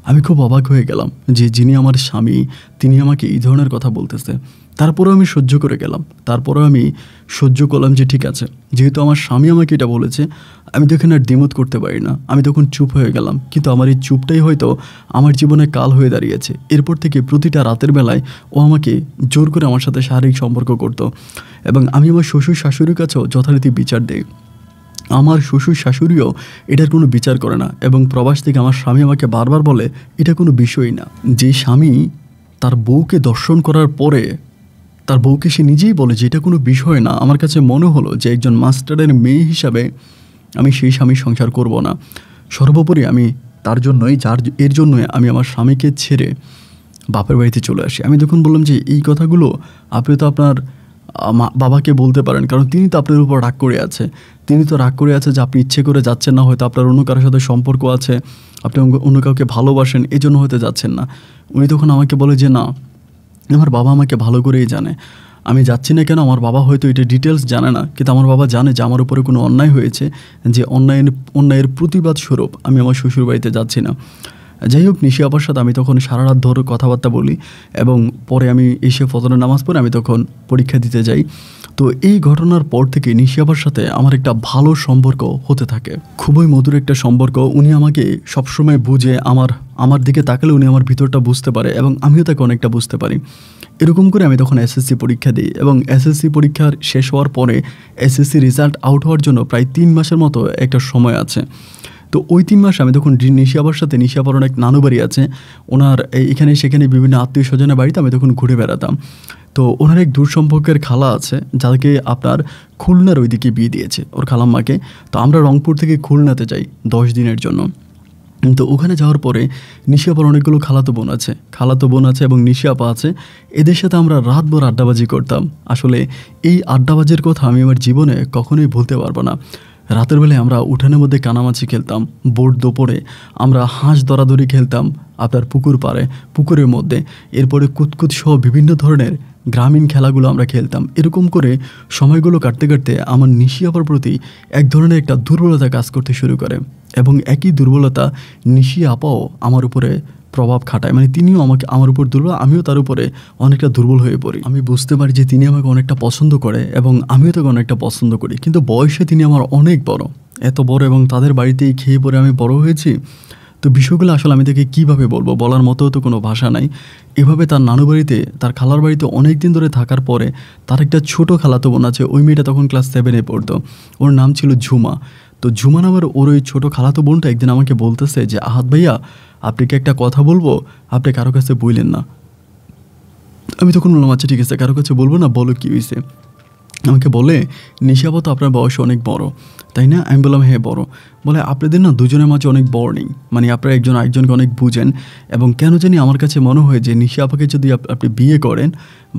আমি খুব অবাক হয়ে গেলাম যে যিনি আমার স্বামী তিনি আমাকে এই ধরনের কথা বলতেছে। তারপরেও আমি সহ্য করে গেলাম, তারপরেও আমি সহ্য করলাম যে ঠিক আছে, যেহেতু আমার স্বামী আমাকে এটা বলেছে, আমি তো এখানে আর দ্বিমত করতে পারি না। আমি তখন চুপ হয়ে গেলাম, কিন্তু আমার এই চুপটাই হয়তো আমার জীবনে কাল হয়ে দাঁড়িয়েছে। এরপর থেকে প্রতিটা রাতের বেলায় ও আমাকে জোর করে আমার সাথে শারীরিক সম্পর্ক করতো, এবং আমি আমার শ্বশুর শাশুড়ির কাছেও যথারীতি বিচার দিই। আমার শ্বশুর শাশুড়িও এটার কোনো বিচার করে না, এবং প্রবাস থেকে আমার স্বামী আমাকে বারবার বলে এটা কোনো বিষয়ই না। যে স্বামী তার বউকে দর্শন করার পরে তার বউকে সে নিজেই বলে যে এটা কোনো বিষয় না, আমার কাছে মনে হলো যে একজন মাস্টারের মেয়ে হিসাবে আমি সেই স্বামীর সংসার করব না। সর্বোপরি আমি তার জন্যই এর জন্যই আমি আমার স্বামীকে ছেড়ে বাপের বাড়িতে চলে আসি। আমি তখন বললাম যে এই কথাগুলো আপনি তো আপনার বাবাকে বলতে পারেন, কারণ তিনি তো আপনার উপর রাগ করে আছে, তিনি তো রাগ করে আছে যে আপনি ইচ্ছে করে যাচ্ছেন না, হয়তো আপনার অন্য কারোর সাথে সম্পর্ক আছে, আপনি অন্য কাউকে ভালোবাসেন, এই জন্য হয়তো যাচ্ছেন না। উনি তখন আমাকে বলে যে না, আমার বাবা আমাকে ভালো করেই জানে, আমি যাচ্ছি না কেন, আমার বাবা হয়তো এটা ডিটেলস জানে না, কিন্তু আমার বাবা জানে যে আমার উপরে কোনো অন্যায় হয়েছে, যে অন্যায়ের প্রতিবাদ স্বরূপ আমি আমার শ্বশুরবাড়িতে যাচ্ছি না। যাই হোক, নিশি আপার সাথে আমি তখন সারা রাত ধরে কথাবার্তা বলি, এবং পরে আমি এসে ফজরের নামাজ পড়ে আমি তখন পরীক্ষা দিতে যাই। তো এই ঘটনার পর থেকে নিশি আপার সাথে আমার একটা ভালো সম্পর্ক হতে থাকে, খুবই মধুর একটা সম্পর্ক। উনি আমাকে সবসময় বুঝে, আমার দিকে তাকালে উনি আমার ভিতরটা বুঝতে পারে, এবং আমিও তাকে অনেকটা বুঝতে পারি। এরকম করে আমি তখন এসএসসি পরীক্ষা দিই, এবং এসএসসি পরীক্ষার শেষ হওয়ার পরে এসএসসি রেজাল্ট আউট হওয়ার জন্য প্রায় 3 মাসের মতো একটা সময় আছে। তো ওই 3 মাস আমি তখন নিশি আপার সাথে, নিশি আপার অনেক নানু বাড়ি আছে ওনার, এখানে সেখানে বিভিন্ন আত্মীয় স্বজনের বাড়িতে আমি তখন ঘুরে বেড়াতাম। তো ওনার এক দূর সম্পর্কের খালা আছে যাকে আপনার খুলনার ওইদিকে বিয়ে দিয়েছে ওর খালাম্মাকে। তো আমরা রংপুর থেকে খুলনাতে যাই 10 দিনের জন্য। তো ওখানে যাওয়ার পরে নিশি আপার অনেকগুলো খালাতো বোন আছে এবং নিশি আপা আছে। এদের সাথে আমরা রাতভর আড্ডাবাজি করতাম। আসলে এই আড্ডাবাজির কথা আমি আমার জীবনে কখনোই ভুলতে পারবো না। রাতের বেলায় আমরা উঠানের মধ্যে কানামাছি খেলতাম, বোট দুপুরে আমরা হাঁস ধরাধরি খেলতাম আপনার পুকুর পাড়ে, পুকুরের মধ্যে। এরপরে কুতকুত সহ বিভিন্ন ধরনের গ্রামীণ খেলাগুলো আমরা খেলতাম। এরকম করে সময়গুলো কাটতে কাটতে আমার নিশি আপার প্রতি এক ধরনের একটা দুর্বলতা কাজ করতে শুরু করে এবং একই দুর্বলতা নিশি আপাও আমার উপরে প্রভাব খাটায়। মানে তিনিও আমার উপর দুর্বল, আমিও তার উপরে অনেকটা দুর্বল হয়ে পড়ি। আমি বুঝতে পারি যে তিনি আমাকে অনেকটা পছন্দ করে এবং আমিও তাকে অনেকটা পছন্দ করি, কিন্তু বয়সে তিনি আমার অনেক বড়, এত বড়, এবং তাদের বাড়িতেই খেয়ে পরে আমি বড় হয়েছি। তো বিষয়গুলো আসলে আমি তাকে কীভাবে বলবো, বলার মতো তো কোনো ভাষা নাই। এভাবে তার নানু বাড়িতে, তার খালার বাড়িতে অনেক দিন ধরে থাকার পরে তার একটা ছোটো খালাতো বোন আছে। ওই মেয়েটা তখন ক্লাস 7-এ পড়তো, ওর নাম ছিল ঝুমা। তো ঝুমা নামের ওর ওই ছোটো খালাতো বোনটা একদিন আমাকে বলতেছে যে আহাদ ভাইয়া আপনাকে একটা কথা বলবো, আপনি কারো কাছে বললেন না। আমি তখন বললাম আচ্ছা ঠিক আছে, কারো কাছে বলবো না, বলো কী হয়েছে। আমাকে বলে নিশি আপা তো আপনার বয়স অনেক বড়, তাই না? আমি বললাম হ্যাঁ বড়। বলে আপনাদের না দুজনের মাঝে অনেক বর্নিং, মানে আপনারা একজন আরেকজনকে অনেক বুঝেন, এবং কেন জানি আমার কাছে মনে হয় যে নিশি আপাকে যদি আপনি বিয়ে করেন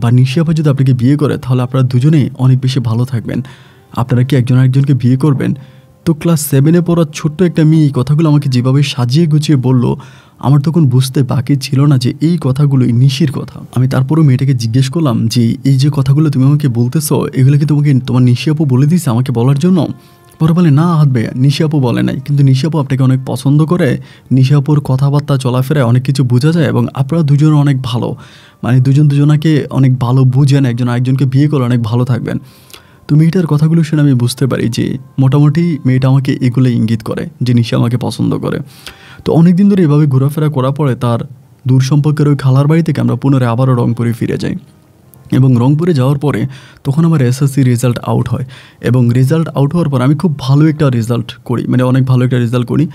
বা নিশি আপা যদি আপনাকে বিয়ে করে তাহলে আপনারা দুজনেই অনেক বেশি ভালো থাকবেন। আপনারা কি একজন আরেকজনকে বিয়ে করবেন? তো ক্লাস 7-এ পড়া ছোট্ট একটা মেয়ে এই কথাগুলো আমাকে যেভাবে সাজিয়ে গুছিয়ে বলল, আমার তখন বুঝতে বাকি ছিল না যে এই কথাগুলোই নিশির কথা। আমি তারপরও মেয়েটাকে জিজ্ঞেস করলাম যে এই যে কথাগুলো তুমি আমাকে বলতেছো, এগুলো কি তোমার নিশি আপু বলে দিয়েছে আমাকে বলার জন্য? পরে বলে না আহাদ ভাইয়া, নিশি আপু বলে নাই, কিন্তু নিশি আপু আপনাকে অনেক পছন্দ করে। নিশি আপুর কথাবার্তা চলাফেরায় অনেক কিছু বোঝা যায় এবং আপনারা দুজন অনেক ভালো, মানে দুজনাকে অনেক ভালো বুঝেন, একজন আরেকজনকে বিয়ে করে অনেক ভালো থাকবেন। তো মেয়েটার কথাগুলো শুনে আমি বুঝতে পারি যে মোটামুটি মেয়েটা আমাকে এগুলো ইঙ্গিত করে যে নিশি আমাকে পছন্দ করে। তো অনেক দিন ধরে এভাবে ঘোরাফেরা করার পরে তার দূর সম্পর্কের ওই খালার বাড়ি থেকে আমরা পুনরায় আবারও রংপুরে ফিরে যাই। এবং রংপুরে যাওয়ার পরে তখন আমার এসএসসি রেজাল্ট আউট হয়, এবং রেজাল্ট আউট হওয়ার পর আমি খুব ভালো একটা রেজাল্ট করি, মানে অনেক ভালো একটা রেজাল্ট করি।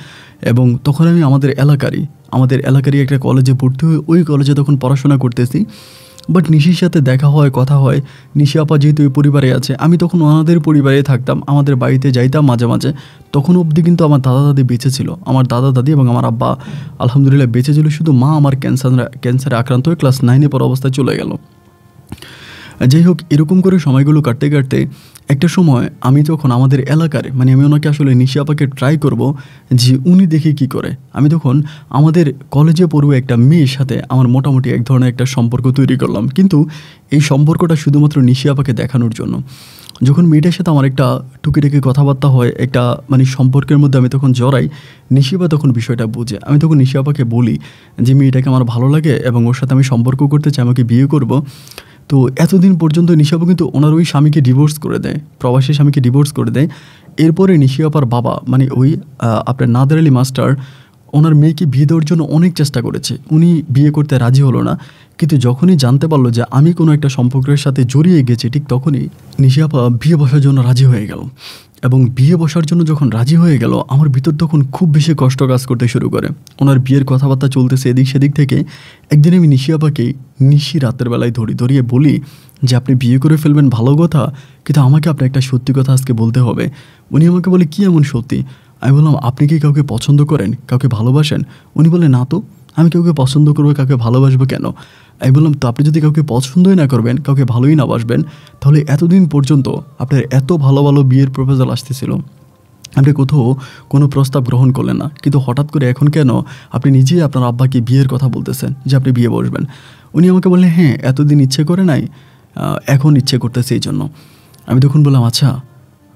এবং তখন আমি আমাদের এলাকারই একটা কলেজে ভর্তি হয়ে ওই কলেজে তখন পড়াশোনা করতেছি। বাট নিশির সাথে দেখা হয়, কথা হয়। নিশি আপা যেহেতু ওই পরিবারে আছে, আমি তখন ওনাদের পরিবারে থাকতাম, আমাদের বাড়িতে যাইতাম মাঝে মাঝে। তখন অবধি কিন্তু আমার দাদা দাদি বেঁচে ছিল, আমার দাদা দাদি এবং আমার আব্বা আলহামদুলিল্লাহ বেঁচে ছিল। শুধু মা আমার ক্যান্সারে আক্রান্ত হয়ে ক্লাস 9-এ পড়া অবস্থায় চলে গেল। যাই হোক, এরকম করে সময়গুলো কাটতে কাটতে একটা সময় আমি তখন আমাদের এলাকার, মানে আমি ওনাকে আসলে নিশি আপাকে ট্রাই করব যে উনি দেখে কি করে। আমি তখন আমাদের কলেজে পড়ুয়া একটা মেয়ের সাথে আমার মোটামুটি এক ধরনের একটা সম্পর্ক তৈরি করলাম, কিন্তু এই সম্পর্কটা শুধুমাত্র নিশি আপাকে দেখানোর জন্য। যখন মেয়েটার সাথে আমার একটা টুকিটাকি কথাবার্তা হয়, একটা মানে সম্পর্কের মধ্যে আমি তখন জড়াই, নিশি আপা তখন বিষয়টা বুঝে। আমি তখন নিশি আপাকে বলি যে মেয়েটাকে আমার ভালো লাগে এবং ওর সাথে আমি সম্পর্ক করতে চাই, আমাকে বিয়ে করব। তো এতদিন পর্যন্ত নিশি আপা কিন্তু ওনার ওই স্বামীকে ডিভোর্স করে দেয়, প্রবাসী স্বামীকে ডিভোর্স করে দেয়। এরপরে নিশি আপার বাবা, মানে ওই আপনার নাদের আলী মাস্টার, ওনার মেয়েকে বিয়ে দেওয়ার জন্য অনেক চেষ্টা করেছে, উনি বিয়ে করতে রাজি হলো না। কিন্তু যখনই জানতে পারলো যে আমি কোনো একটা সম্পর্কের সাথে জড়িয়ে গেছি, ঠিক তখনই নিশি আপা বিয়ে বসার জন্য রাজি হয়ে গেল। এবং বিয়ে বসার জন্য যখন রাজি হয়ে গেল, আমার ভিতর তখন খুব বেশি কষ্ট কাজ করতে শুরু করে। ওনার বিয়ের কথাবার্তা চলতেছে এদিক সেদিক থেকে। একদিন আমি নিশি আপাকে রাতের বেলায় ধরিয়ে বলি যে আপনি বিয়ে করে ফেলবেন ভালো কথা, কিন্তু আমাকে আপনার একটা সত্যি কথা আজকে বলতে হবে। উনি আমাকে বলে কী এমন সত্যি? আমি বললাম আপনি কি কাউকে পছন্দ করেন, কাউকে ভালোবাসেন? উনি বলে না তো, আমি কাউকে পছন্দ করবো, কাউকে ভালোবাসবো কেন? আমি বললাম তো আপনি যদি কাউকে পছন্দই না করবেন, কাউকে ভালোই না বাসবেন, তাহলে এতদিন পর্যন্ত আপনার এত ভালো ভালো বিয়ের প্রপোজাল আসতেছিল, আপনি কোথাও কোনো প্রস্তাব গ্রহণ করলেন না, কিন্তু হঠাৎ করে এখন কেন আপনি নিজেই আপনার আব্বাকে বিয়ের কথা বলতেছেন যে আপনি বিয়ে বসবেন? উনি আমাকে বললেন হ্যাঁ, এতদিন ইচ্ছে করে নাই, এখন ইচ্ছে করতেছে এই জন্য। আমি তখন বললাম আচ্ছা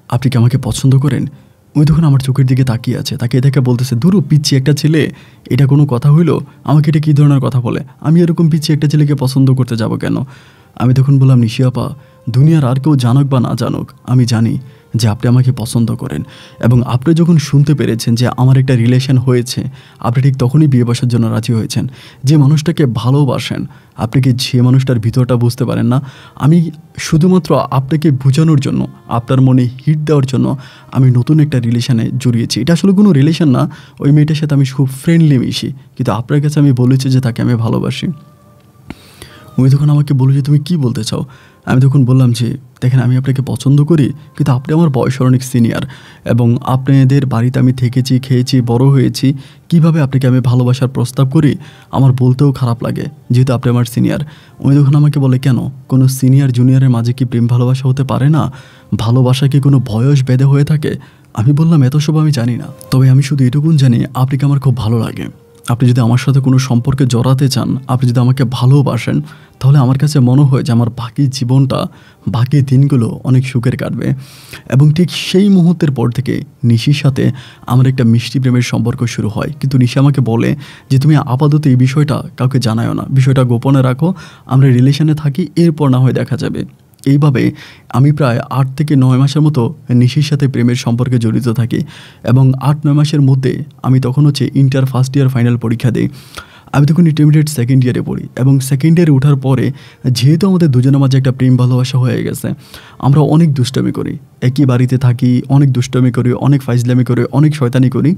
আপনি কি আমাকে পছন্দ করেন? উনি তখন আমার চোখের দিকে তাকিয়ে আছে, তাকিয়ে দেখে বলতেছে ধুরু পিচ্ছি একটা ছেলে, এটা কোনো কথা হইলো? আমাকে এটা কী ধরনের কথা বলে? আমি এরকম পিচ্ছি একটা ছেলেকে পছন্দ করতে যাব কেন? আমি তখন বললাম নিশি আপা, দুনিয়ার আর কেউ জানুক বা না জানুক, আমি জানি যে আপনি আমাকে পছন্দ করেন, এবং আপনি যখন শুনতে পেরেছেন যে আমার একটা রিলেশন হয়েছে, আপনি ঠিক তখনই বিয়ে বসার জন্য রাজি হয়েছেন। যে মানুষটাকে ভালোবাসেন, আপনি কি যে মানুষটার ভিতরটা বুঝতে পারেন না? আমি শুধুমাত্র আপনাকে বোঝানোর জন্য, আপনার মনে হিট দেওয়ার জন্য আমি নতুন একটা রিলেশনে জড়িয়েছি। এটা আসলে কোনো রিলেশন না, ওই মেয়েটার সাথে আমি খুব ফ্রেন্ডলি মিশি, কিন্তু আপনার কাছে আমি বলেছি যে তাকে আমি ভালোবাসি। উনি তখন আমাকে বলল যে তুমি কি বলতে চাও? আমি তখন বললাম যে দেখেন, আমি আপনাকে পছন্দ করি, কিন্তু আপনি আমার বয়সের অনেক সিনিয়র, এবং আপনাদের বাড়িতে আমি থেকেছি, খেয়েছি, বড় হয়েছি। কিভাবে আপনাকে আমি ভালোবাসার প্রস্তাব করি আমার বলতেও খারাপ লাগে, যেহেতু আপনি আমার সিনিয়র। উনি তখন আমাকে বলে, কেন, কোনো সিনিয়র জুনিয়রের মাঝে কি প্রেম ভালোবাসা হতে পারে না? ভালোবাসা কি কোনো বয়স ভেদে হয়ে থাকে? আমি বললাম এত সব আমি জানি না, তবে আমি শুধু এটুকুন জানি আপনাকে আমার খুব ভালো লাগে। আপনি যদি আমার সাথে কোনো সম্পর্কে জড়াতে চান, আপনি যদি আমাকে ভালোবাসেন, তাহলে আমার কাছে মনে হয় যে আমার বাকি জীবনটা, বাকি দিনগুলো অনেক সুখের কাটবে। এবং ঠিক সেই মুহূর্তের পর থেকে নিশির সাথে আমার একটা মিষ্টি প্রেমের সম্পর্ক শুরু হয়। কিন্তু নিশি আমাকে বলে যে তুমি আপাতত এই বিষয়টা কাউকে জানায়ও না, বিষয়টা গোপনে রাখো, আমরা রিলেশনে থাকি, এরপর না হয় দেখা যাবে। এইভাবে আমি প্রায় 8 থেকে 9 মাসের মতো নিশির সাথে প্রেমের সম্পর্কে জড়িত থাকি, এবং 8-9 মাসের মধ্যে আমি তখন হচ্ছে ইন্টার ফার্স্ট ইয়ার ফাইনাল পরীক্ষা দিই। আমি তখন ইন্টারমিডিয়েট সেকেন্ড ইয়ারে পড়ি, এবং সেকেন্ড ইয়ারে ওঠার পরে যেহেতু আমাদের দুজনের মাঝে একটা প্রেম ভালোবাসা হয়ে গেছে, আমরা অনেক দুষ্টামি করি, একই বাড়িতে থাকি, অনেক দুষ্টামি করি, অনেক ফাইজলামি করি, অনেক শয়তানি করি।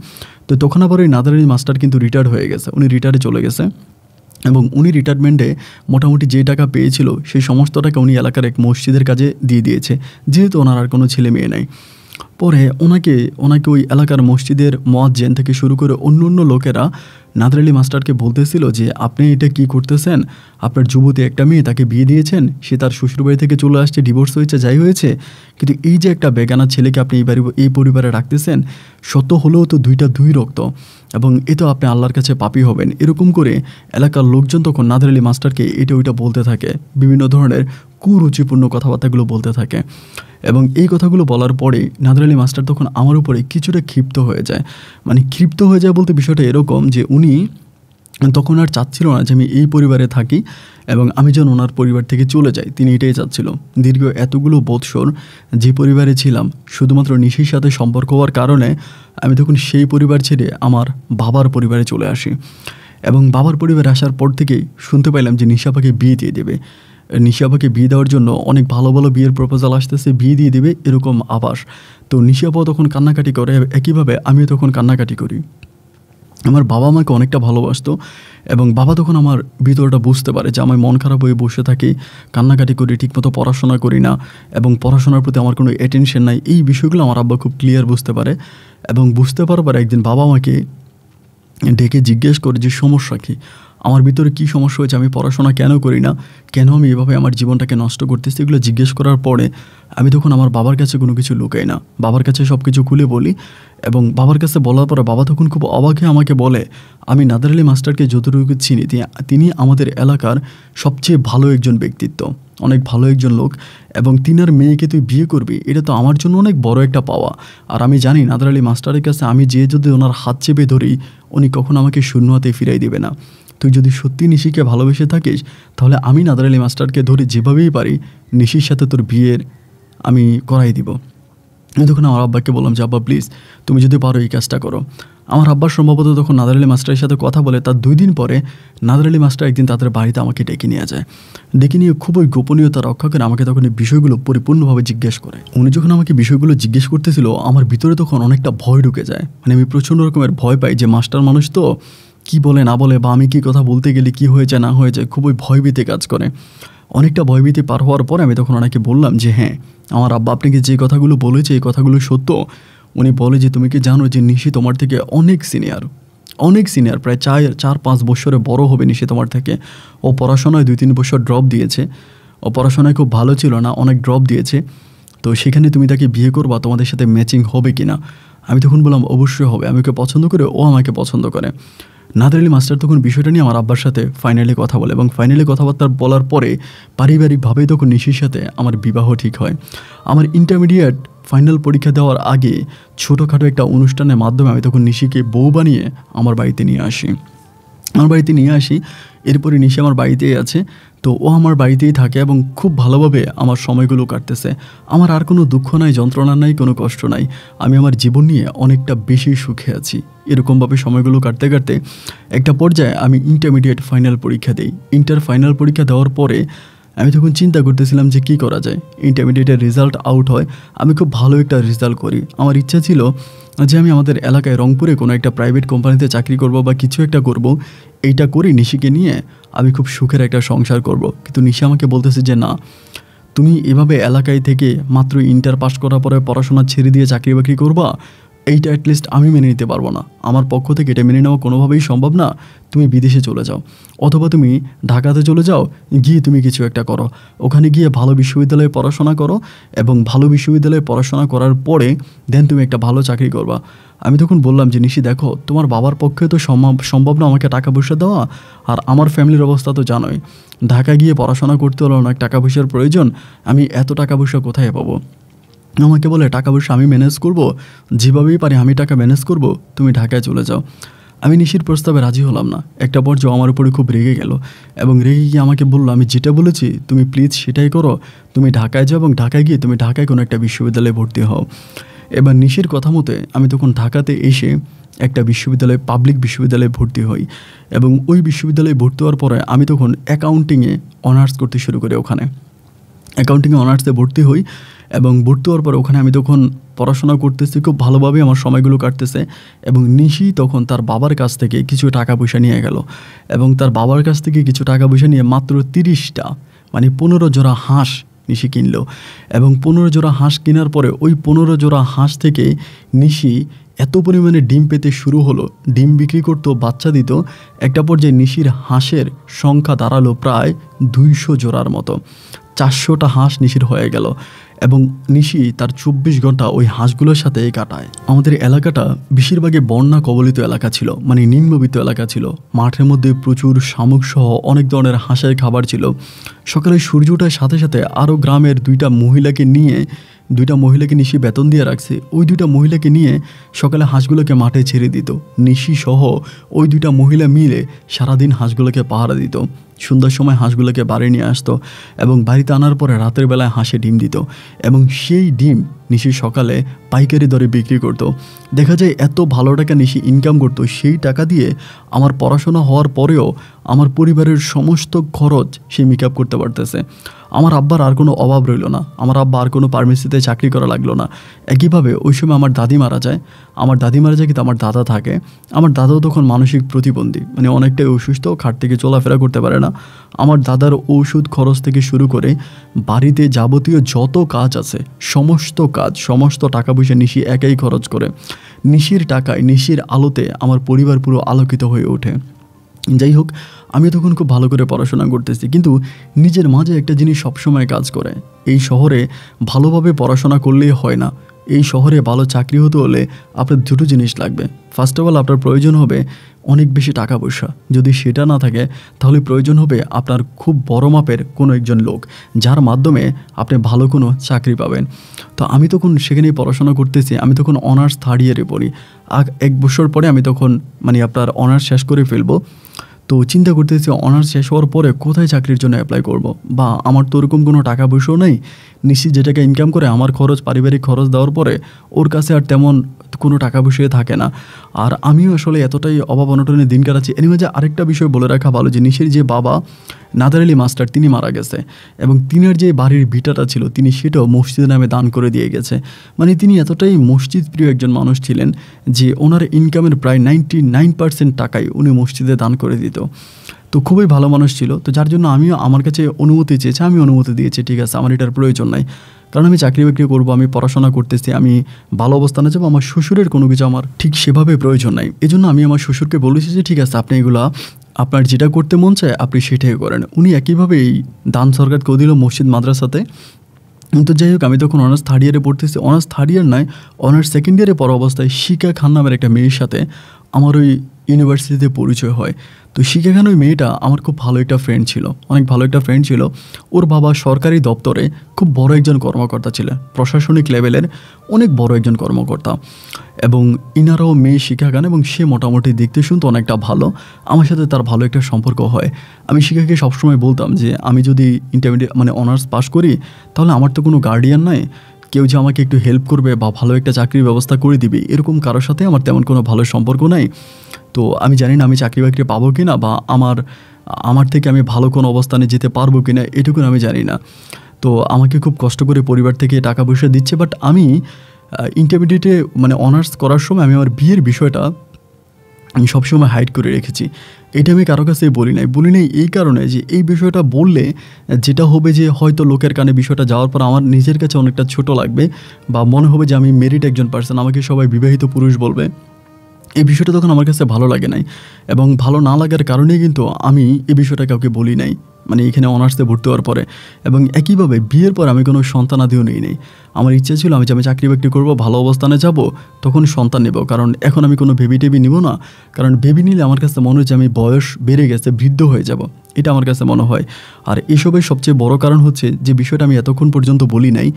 তো তখন আবার ওই নাদার আলী মাস্টার কিন্তু রিটায়ার্ড হয়ে গেছে, উনি রিটায়ারে চলে গেছে, এবং উনি রিটায়ারমেন্টে মোটামুটি যে টাকা পেয়েছিল সেই সমস্ত টাকা উনি এলাকার এক মসজিদের কাজে দিয়ে দিয়েছে, যেহেতু ওনার আর কোনো ছেলে মেয়ে নেই। পরে ওনাকে ওই এলাকার মসজিদের মুয়াজ্জিন থেকে শুরু করে অন্য লোকেরা নাদার আলী মাস্টারকে বলতেছিল যে আপনি এটা কি করতেছেন, আপনার যুবতী একটা মেয়ে, তাকে বিয়ে দিয়েছেন, সে তার শ্বশুরবাড়ি থেকে চলে আসছে, ডিভোর্স হয়েছে, যাই হয়েছে, কিন্তু এই যে একটা বেগানা ছেলেকে আপনি এই পরিবারে রাখতেছেন, সত্য হলেও তো দুই রক্ত, এবং এ তো আপনি আল্লাহর কাছে পাপী হবেন। এরকম করে এলাকার লোকজন তখন নাদার আলী মাস্টারকে এটা ওইটা বলতে থাকে, বিভিন্ন ধরনের কুরুচিপূর্ণ কথাবার্তাগুলো বলতে থাকে। এবং এই কথাগুলো বলার পরে নাদার আলী মাস্টার তখন আমার উপরে কিছুটা ক্ষিপ্ত হয়ে যায়। মানে ক্ষিপ্ত হয়ে যায় বলতে বিষয়টা এরকম যে উনি তখন আর চাচ্ছিল না যে আমি এই পরিবারে থাকি এবং আমি যেন ওনার পরিবার থেকে চলে যাই, তিনি এটাই চাচ্ছিল। দীর্ঘ এতগুলো বৎসর যে পরিবারে ছিলাম, শুধুমাত্র নিশির সাথে সম্পর্ক হওয়ার কারণে আমি তখন সেই পরিবার ছেড়ে আমার বাবার পরিবারে চলে আসি। এবং বাবার পরিবারে আসার পর থেকেই শুনতে পাইলাম যে নিশাপাকে বিয়ে দিয়ে দেবে, নিশাপাকে বিয়ে দেওয়ার জন্য অনেক ভালো ভালো বিয়ের প্রপোজাল আসতেছে, বিয়ে দিয়ে দেবে এরকম আভাস। তো নিশাপাও তখন কান্নাকাটি করে, একইভাবে আমিও তখন কান্নাকাটি করি। আমার বাবা আমাকে অনেকটা ভালোবাসতো, এবং বাবা তখন আমার ভিতরটা বুঝতে পারে যে আমার মন খারাপ হয়ে বসে থাকি, কান্নাকাটি করি, ঠিকমতো পড়াশোনা করি না, এবং পড়াশোনার প্রতি আমার কোনো অ্যাটেনশন নাই। এই বিষয়গুলো আমার আব্বা খুব ক্লিয়ার বুঝতে পারে, এবং বুঝতে পারবার একদিন বাবা আমাকে ডেকে জিজ্ঞেস করে যে সমস্যা কী, আমার ভিতরে কী সমস্যা হয়েছে, আমি পড়াশোনা কেন করি না, কেন আমি এভাবে আমার জীবনটাকে নষ্ট করতেছি, এগুলো জিজ্ঞেস করার পরে আমি তখন আমার বাবার কাছে কোনো কিছু লুকাই না, বাবার কাছে সব কিছু খুলে বলি। এবং বাবার কাছে বলার পরে বাবা তখন খুব অবাক হয়ে আমাকে বলে, আমি নাদার আলী মাস্টারকে যতটুকু চিনি, তিনি আমাদের এলাকার সবচেয়ে ভালো একজন ব্যক্তিত্ব, অনেক ভালো একজন লোক, এবং তিনার মেয়েকে তুই বিয়ে করবি, এটা তো আমার জন্য অনেক বড় একটা পাওয়া। আর আমি জানি নাদার আলী মাস্টারের কাছে আমি যদি ওনার হাত চেপে ধরি, উনি কখনো আমাকে শূন্য হাতে ফিরাই দেবে না। তুই যদি সত্যি নিশিকে ভালোবেসে থাকিস, তাহলে আমি নাদার আলী মাস্টারকে ধরে যেভাবেই পারি নিশির সাথে তোর বিয়ের আমি করাই দিব। আমি তখন আমার আব্বাকে বললাম যে আব্বা প্লিজ, তুমি যদি পারো এই কাজটা করো। আমার আব্বার সম্ভবত তখন নাদার আলী মাস্টারের সাথে কথা বলে তার 2 দিন পরে নাদার আলী মাস্টার একদিন তাদের বাড়িতে আমাকে ডেকে নিয়ে যায়। ডেকে নিয়ে খুবই গোপনীয়তা রক্ষা করে আমাকে তখন এই বিষয়গুলো পরিপূর্ণভাবে জিজ্ঞেস করে। উনি যখন আমাকে বিষয়গুলো জিজ্ঞেস করতেছিল, আমার ভিতরে তখন অনেকটা ভয় ঢুকে যায়। মানে আমি প্রচণ্ড রকমের ভয় পাই যে মাস্টার মানুষ তো, কি বলে না বলে, বা আমি কি কথা বলতে গেলে কি হয়ে যায় না হয়ে যায়, খুবই ভয়ভীতি কাজ করে। অনেকটা ভয়ভীতি পার হওয়ার পরে আমি তখন ওনাকে বললাম যে হ্যাঁ, আমার আব্বা আপনাকে যে কথাগুলো বলেছে এই কথাগুলো সত্য। উনি বলে যে তুমি কি জানো যে নিশি তোমার থেকে অনেক সিনিয়র, প্রায় 4-5 বছরে বড় হবে নিশি তোমার থেকে। ও পড়াশোনায় 2-3 বছর ড্রপ দিয়েছে, ও পড়াশোনায় খুব ভালো ছিল না, অনেক ড্রপ দিয়েছে। তো সেখানে তুমি তাকে বিয়ে করবা, তোমাদের সাথে ম্যাচিং হবে কি না? আমি তখন বললাম অবশ্যই হবে, আমি ওকে পছন্দ করে, ও আমাকে পছন্দ করে। নাদার আলী মাস্টার তখন বিষয়টা নিয়ে আমার আব্বার সাথে ফাইনালি কথা বলে, এবং ফাইনালি কথাবার্তা বলার পরে পারিবারিকভাবেই তখন নিশির সাথে আমার বিবাহ ঠিক হয়। আমার ইন্টারমিডিয়েট ফাইনাল পরীক্ষা দেওয়ার আগে ছোটোখাটো একটা অনুষ্ঠানের মাধ্যমে আমি তখন নিশিকে বউ বানিয়ে আমার বাড়িতে নিয়ে আসি। এরপরে নিশি আমার বাড়িতেই আছে। তো ও আমার বাড়িতেই থাকে এবং খুব ভালোভাবে আমার সময়গুলো কাটতেছে। আমার আর কোনো দুঃখ নাই, যন্ত্রণা নাই, কোনো কষ্ট নাই। আমি আমার জীবন নিয়ে অনেকটা বেশি সুখে আছি। এরকমভাবে সময়গুলো কাটতে কাটতে একটা পর্যায়ে আমি ইন্টারমিডিয়েট ফাইনাল পরীক্ষা দিই। ইন্টার ফাইনাল পরীক্ষা দেওয়ার পরে আমি তখন চিন্তা করতেছিলাম যে কী করা যায়। ইন্টারমিডিয়েটের রেজাল্ট আউট হয়, আমি খুব ভালো একটা রেজাল্ট করি। আমার ইচ্ছা ছিল যে আমি আমাদের এলাকায় রংপুরে কোনো একটা প্রাইভেট কোম্পানিতে চাকরি করব বা কিছু একটা করব। এইটা করি নিশিকে নিয়ে আমি খুব সুখের একটা সংসার করব। কিন্তু নিশি আমাকে বলতেছে যে না, তুমি এভাবে এলাকায় থেকে মাত্র ইন্টার পাস করার পরে পড়াশোনা ছেড়ে দিয়ে চাকরি বাকরি করবা, এইটা অ্যাটলিস্ট আমি মেনে নিতে পারবো না। আমার পক্ষ থেকে এটা মেনে নেওয়া কোনোভাবেই সম্ভব না। তুমি বিদেশে চলে যাও, অথবা তুমি ঢাকাতে চলে যাও, গিয়ে তুমি কিছু একটা করো। ওখানে গিয়ে ভালো বিশ্ববিদ্যালয়ে পড়াশোনা করো এবং ভালো বিশ্ববিদ্যালয়ে পড়াশোনা করার পরে দেন তুমি একটা ভালো চাকরি করবা। আমি তখন বললাম যে নিশি দেখো, তোমার বাবার পক্ষে তো সম্ভব না আমাকে টাকা পয়সা দেওয়া, আর আমার ফ্যামিলির অবস্থা তো জানোই। ঢাকা গিয়ে পড়াশোনা করতে হলে অনেক টাকা পয়সার প্রয়োজন, আমি এত টাকা পয়সা কোথায় পাবো? আমাকে বলে টাকা পয়সা আমি ম্যানেজ করব, যেভাবেই পারি আমি টাকা ম্যানেজ করব, তুমি ঢাকায় চলে যাও। আমি নিশির প্রস্তাবে রাজি হলাম না। একটা পর্যায়ে আমার উপরে খুব রেগে গেল এবং রেগে গিয়ে আমাকে বললো, আমি যেটা বলেছি তুমি প্লিজ সেটাই করো, তুমি ঢাকায় যাও এবং ঢাকায় গিয়ে তুমি ঢাকায় কোনো একটা বিশ্ববিদ্যালয়ে ভর্তি হও। এবার নিশির কথা মতে আমি তখন ঢাকাতে এসে একটা বিশ্ববিদ্যালয়ে, পাবলিক বিশ্ববিদ্যালয়ে ভর্তি হই এবং ওই বিশ্ববিদ্যালয়ে ভর্তি হওয়ার পরে আমি তখন অ্যাকাউন্টিংয়ে অনার্স করতে শুরু করি। ওখানে অ্যাকাউন্টিংয়ে অনার্সে ভর্তি হই এবং ভর্তি হওয়ার পর ওখানে আমি তখন পড়াশোনা করতেছি, খুব ভালোভাবে আমার সময়গুলো কাটতেছে। এবং নিশি তখন তার বাবার কাছ থেকে কিছু টাকা পয়সা নিয়ে গেল এবং তার বাবার কাছ থেকে কিছু টাকা পয়সা নিয়ে মাত্র 30টা মানে 15 জোড়া হাঁস নিশি কিনলো। এবং 15 জোড়া হাঁস কেনার পরে ওই 15 জোড়া হাঁস থেকে নিশি এত পরিমাণে ডিম পেতে শুরু হলো, ডিম বিক্রি করতো, বাচ্চা দিত। একটা পর্যায়ে নিশির হাঁসের সংখ্যা দাঁড়ালো প্রায় 200 জোড়ার মতো। 400টা হাঁস নিশির হয়ে গেল এবং নিশি তার 24 ঘন্টা ওই হাঁসগুলোর সাথেই কাটায়। আমাদের এলাকাটা বেশিরভাগই বন্যা কবলিত এলাকা ছিল, মানে নিম্নবিত্ত এলাকা ছিল। মাঠের মধ্যে প্রচুর শামুক সহ অনেক ধরনের হাঁসের খাবার ছিল। সকালে সূর্য ওঠার সাথে সাথে আরও গ্রামের দুইটা মহিলাকে নিশি বেতন দিয়ে রাখছে। ওই দুইটা মহিলাকে নিয়ে সকালে হাঁসগুলোকে মাঠে ছেড়ে দিত। নিশি সহ ওই দুইটা মহিলা মিলে সারাদিন হাঁসগুলোকে পাহারা দিত। সন্ধ্যার সময় হাঁসগুলোকে বাড়ি নিয়ে আসতো এবং বাড়িতে আনার পরে রাতের বেলায় হাঁসে ডিম দিত এবং সেই ডিম নিশি সকালে পাইকারি দরে বিক্রি করতো। দেখা যায় এত ভালো টাকা নিশি ইনকাম করতো। সেই টাকা দিয়ে আমার পড়াশোনা হওয়ার পরেও আমার পরিবারের সমস্ত খরচ সে মেকআপ করতে পারতেছে। আমার আব্বার আর কোনো অভাব রইল না। আমার আব্বা আর কোনো ফার্মেসিতে চাকরি করা লাগলো না। একইভাবে ওই সময় আমার দাদি মারা যায়। কিন্তু আমার দাদা থাকে। আমার দাদাও তখন মানসিক প্রতিবন্ধী, মানে অনেকটাই অসুস্থ, খাট থেকে চলাফেরা করতে পারে না। আমার দাদার ওষুধ খরচ থেকে শুরু করে বাড়িতে যাবতীয় যত কাজ আছে সমস্ত টাকা পয়সা নিশি একাই খরচ করে। নিশির টাকায়, নিশির আলোতে আমার পরিবার পুরো আলোকিত হয়ে ওঠে। যাই হোক, আমি তখন খুব ভালো করে পড়াশোনা করতেছি, কিন্তু নিজের মাঝে একটা জিনিস সবসময় কাজ করে। এই শহরে ভালোভাবে পড়াশোনা করলেই হয় না। এই শহরে ভালো চাকরি হতে হলে আপনার দুটো জিনিস লাগবে। ফার্স্ট অফ অল আপনার প্রয়োজন হবে অনেক বেশি টাকা পয়সা। যদি সেটা না থাকে তাহলে প্রয়োজন হবে আপনার খুব বড় মাপের কোনো একজন লোক, যার মাধ্যমে আপনি ভালো কোনো চাকরি পাবেন। তো আমি তখন সেখানেই পড়াশোনা করতেছি। আমি তখন অনার্স 3rd ইয়ারে পড়ি। 1 বছর পরে আমি তখন আপনার অনার্স শেষ করে ফেলবো। তো চিন্তা করতেছি অনার্স শেষ হওয়ার পরে কোথায় চাকরির জন্য অ্যাপ্লাই করব, বা আমার তো ওরকম কোনো টাকা পয়সাও নেই। নিশ্চিত যে টাকা ইনকাম করে আমার খরচ, পারিবারিক খরচ দেওয়ার পরে ওর কাছে আর তেমন কোনো টাকা পয়সাই থাকে না। আর আমিও আসলে এতটাই অভাব অনটনে দিন কাটাচ্ছি। এনিওয়ে, যে আরেকটা বিষয় বলে রাখা ভালো যে নিশির যে বাবা নাদার আলী মাস্টার, তিনি মারা গেছে এবং তিনার যে বাড়ির ভিটাটা ছিল তিনি সেটাও মসজিদের নামে দান করে দিয়ে গেছে। তিনি এতটাই মসজিদ প্রিয় একজন মানুষ ছিলেন যে ওনার ইনকামের প্রায় 99% টাকাই উনি মসজিদে দান করে দিত। তো খুবই ভালো মানুষ ছিল। তো যার জন্য আমিও আমার কাছে অনুমতি চেয়েছে, আমি অনুমতি দিয়েছি। ঠিক আছে, আমার এটার প্রয়োজন নাই, কারণ আমি চাকরি বাকরি করবো, আমি পড়াশোনা করতেছি, আমি ভালো অবস্থানে যাবো। আমার শ্বশুরের কোনো কিছু আমার ঠিক সেভাবে প্রয়োজন নাই। এজন্য আমি আমার শ্বশুরকে বলেছি যে ঠিক আছে, আপনি এগুলা আপনার যেটা করতে মন চায় আপনি সেটাই করেন। উনি একইভাবে এই দান সরকার করে দিল মসজিদ মাদ্রাসাতে। তো যাই হোক, আমি তখন অনার্স 3rd ইয়ারে পড়তেছি। অনার্স 3rd ইয়ার নয়, অনার্স 2nd ইয়ারে পড়া অবস্থায় শিকা খান নামের একটা মেয়ের সাথে আমার ওই ইউনিভার্সিটিতে পরিচয় হয়। তো শিখা খান ওই মেয়েটা আমার খুব ভালো একটা ফ্রেন্ড ছিল, অনেক ভালো একটা ফ্রেন্ড ছিল। ওর বাবা সরকারি দপ্তরে খুব বড় একজন কর্মকর্তা ছিলেন, প্রশাসনিক লেভেলের অনেক বড় একজন কর্মকর্তা। এবং ইনারাও মেয়ে শিখা খান, এবং সে মোটামুটি দেখতে শুনতে অনেকটা ভালো। আমার সাথে তার ভালো একটা সম্পর্ক হয়। আমি শিখাকে সবসময় বলতাম যে আমি যদি ইন্টারমিডিয়েট মানে অনার্স পাস করি, তাহলে আমার তো কোনো গার্ডিয়ান নাই, কেউ যে আমাকে একটু হেল্প করবে বা ভালো একটা চাকরির ব্যবস্থা করে দিবে, এরকম কারোর সাথে আমার তেমন কোনো ভালো সম্পর্ক নাই। তো আমি জানি না আমি চাকরি বাকরি পাবো কি না, বা আমার থেকে আমি ভালো কোনো অবস্থানে যেতে পারবো কি না, এটুকুন আমি জানি না। তো আমাকে খুব কষ্ট করে পরিবার থেকে টাকা পয়সা দিচ্ছে। বাট আমি ইন্টারমিডিয়েটে মানে অনার্স করার সময় আমি আমার বিয়ের বিষয়টা আমি সবসময় হাইড করে রেখেছি। এটা আমি কারো কাছে বলি নাই এই কারণে যে এই বিষয়টা বললে যেটা হবে যে হয়তো লোকের কানে বিষয়টা যাওয়ার পর আমার নিজের কাছে অনেকটা ছোট লাগবে, বা মনে হবে যে আমি মেরিট একজন পার্সন, আমাকে সবাই বিবাহিত পুরুষ বলবে। এই বিষয়টা তখন আমার কাছে ভালো লাগে নাই, এবং ভালো না লাগার কারণেই কিন্তু আমি এই বিষয়টা কাউকে বলি নাই, মানে এখানে অনার্সে ভর্তি হওয়ার পরে। এবং একইভাবে বিয়ের পর আমি কোনো সন্তানাদিও নেই। আমার ইচ্ছা ছিল আমি চাকরি বাকরি করবো, ভালো অবস্থানে যাব, তখন সন্তান নেব। কারণ এখন আমি কোনো বেবি টেবি নিব না, কারণ বেবি নিলে আমার কাছে মনে হয় যে আমি বয়স বেড়ে গেছে, বৃদ্ধ হয়ে যাব, এটা আমার কাছে মনে হয়। আর এসবের সবচেয়ে বড় কারণ হচ্ছে যে বিষয়টা আমি এতক্ষণ পর্যন্ত বলি নাই,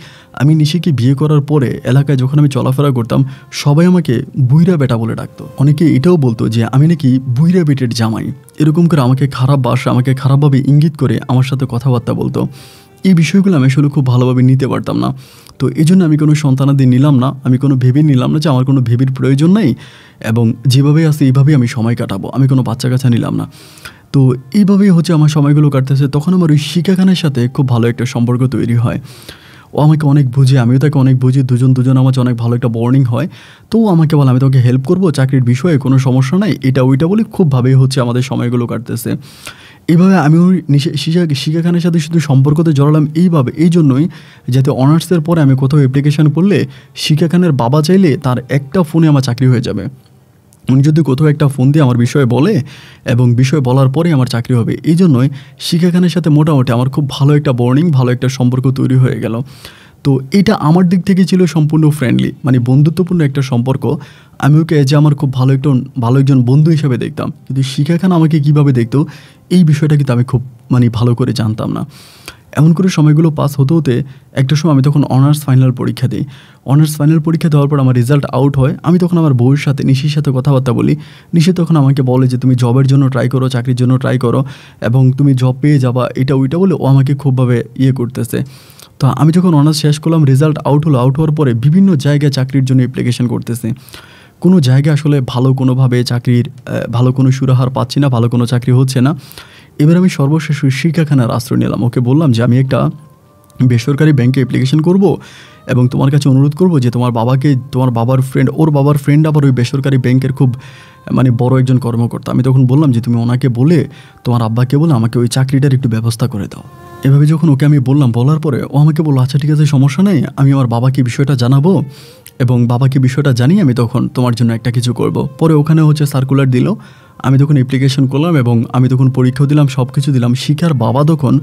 আমি নিশিকে বিয়ে করার পরে এলাকায় যখন আমি চলাফেরা করতাম, সবাই আমাকে বুইরা বেটা বলে ডাকতো। অনেকে এটাও বলতো যে আমি নাকি বুইরা বেটের জামাই, এরকম করে আমাকে খারাপ ভাষা, আমাকে খারাপভাবে ইঙ্গিত করে আমার সাথে কথাবার্তা বলতো। এই বিষয়গুলো আমি আসলে খুব ভালোভাবে নিতে পারতাম না। তো এই জন্য আমি কোনো সন্তানাদি নিলাম না, আমি কোনো ভেবে নিলাম না যে আমার কোনো ভেবির প্রয়োজন নেই, এবং যেভাবে আছে এইভাবেই আমি সময় কাটাবো, আমি কোনো বাচ্চা কাচ্চা নিলাম না। তো এইভাবেই হচ্ছে আমার সময়গুলো কাটতেছে। তখন আমার ওই শিখা খানের সাথে খুব ভালো একটা সম্পর্ক তৈরি হয়। ও আমাকে অনেক বুঝে, আমিও তাকে অনেক বুঝি, দুজন আমার অনেক ভালো একটা বর্নিং হয়। তো ও আমাকে বলে আমি তোকে হেল্প করবো চাকরির বিষয়ে, কোনো সমস্যা নাই, এটা ওইটা বলে খুবভাবেই হচ্ছে আমাদের সময়গুলো কাটতেছে। এইভাবে আমিও শিখা খানের সাথে শুধু সম্পর্কতে জড়ালাম এই জন্যই, যাতে অনার্সের পরে আমি কোথাও অ্যাপ্লিকেশান করলে শিখা খানের বাবা চাইলে তার একটা ফোনে আমার চাকরি হয়ে যাবে। উনি যদি কোথাও একটা ফোন দিয়ে আমার বিষয়ে বলে, এবং বিষয় বলার পরে আমার চাকরি হবে। এই জন্যই শিখা খানের সাথে মোটামুটি আমার খুব ভালো একটা বর্নিং, ভালো একটা সম্পর্ক তৈরি হয়ে গেল। তো এটা আমার দিক থেকে ছিল সম্পূর্ণ ফ্রেন্ডলি, মানে বন্ধুত্বপূর্ণ একটা সম্পর্ক। আমি ওকে যে আমার খুব ভালো একজন বন্ধু হিসেবে দেখতাম, কিন্তু শিখা খান আমাকে কীভাবে দেখতো এই বিষয়টা কিন্তু আমি খুব ভালো করে জানতাম না। এমন করে সময়গুলো পাস হতে হতে একটা সময় আমি তখন অনার্স ফাইনাল পরীক্ষা দিই। অনার্স ফাইনাল পরীক্ষা দেওয়ার পর আমার রেজাল্ট আউট হয়। আমি তখন আমার বউয়ের সাথে, নিশির সাথে কথাবার্তা বলি। নিশি তখন আমাকে বলে যে তুমি জবের জন্য ট্রাই করো, চাকরির জন্য ট্রাই করো, এবং তুমি জব পেয়ে যাবা, এটা ওইটা বলে ও আমাকে খুবভাবে করতেছে। তো আমি যখন অনার্স শেষ করলাম, রেজাল্ট আউট হওয়ার পরে বিভিন্ন জায়গায় চাকরির জন্য অ্যাপ্লিকেশন করতেছে। কোনো জায়গায় আসলে কোনোভাবে চাকরির ভালো কোনো সুরাহার পাচ্ছি না, ভালো কোনো চাকরি হচ্ছে না। এবার আমি সর্বশেষ শিখা খানের আশ্রয় নিলাম। ওকে বললাম যে আমি একটা বেসরকারি ব্যাংকে অ্যাপ্লিকেশন করব, এবং তোমার কাছে অনুরোধ করব যে তোমার বাবার ফ্রেন্ড, ওর বাবার ফ্রেন্ড আবার ওই বেসরকারি ব্যাংকের খুব বড় একজন কর্মকর্তা। আমি তখন বললাম যে তুমি ওনাকে বলে, তোমার আব্বাকে বলে আমাকে ওই চাকরিটার একটু ব্যবস্থা করে দাও। এভাবে যখন ওকে আমি বললাম, বলার পরে ও আমাকে বললো আচ্ছা ঠিক আছে, সমস্যা নেই, আমি আমার বাবাকে বিষয়টা জানাবো, এবং বাবাকে বিষয়টা জানিয়ে আমি তখন তোমার জন্য একটা কিছু করব। পরে ওখানে হচ্ছে সার্কুলার দিল, আমি তখন অ্যাপ্লিকেশন করলাম, এবং আমি তখন পরীক্ষাও দিলাম, সব কিছু দিলাম। শিখার বাবা তখন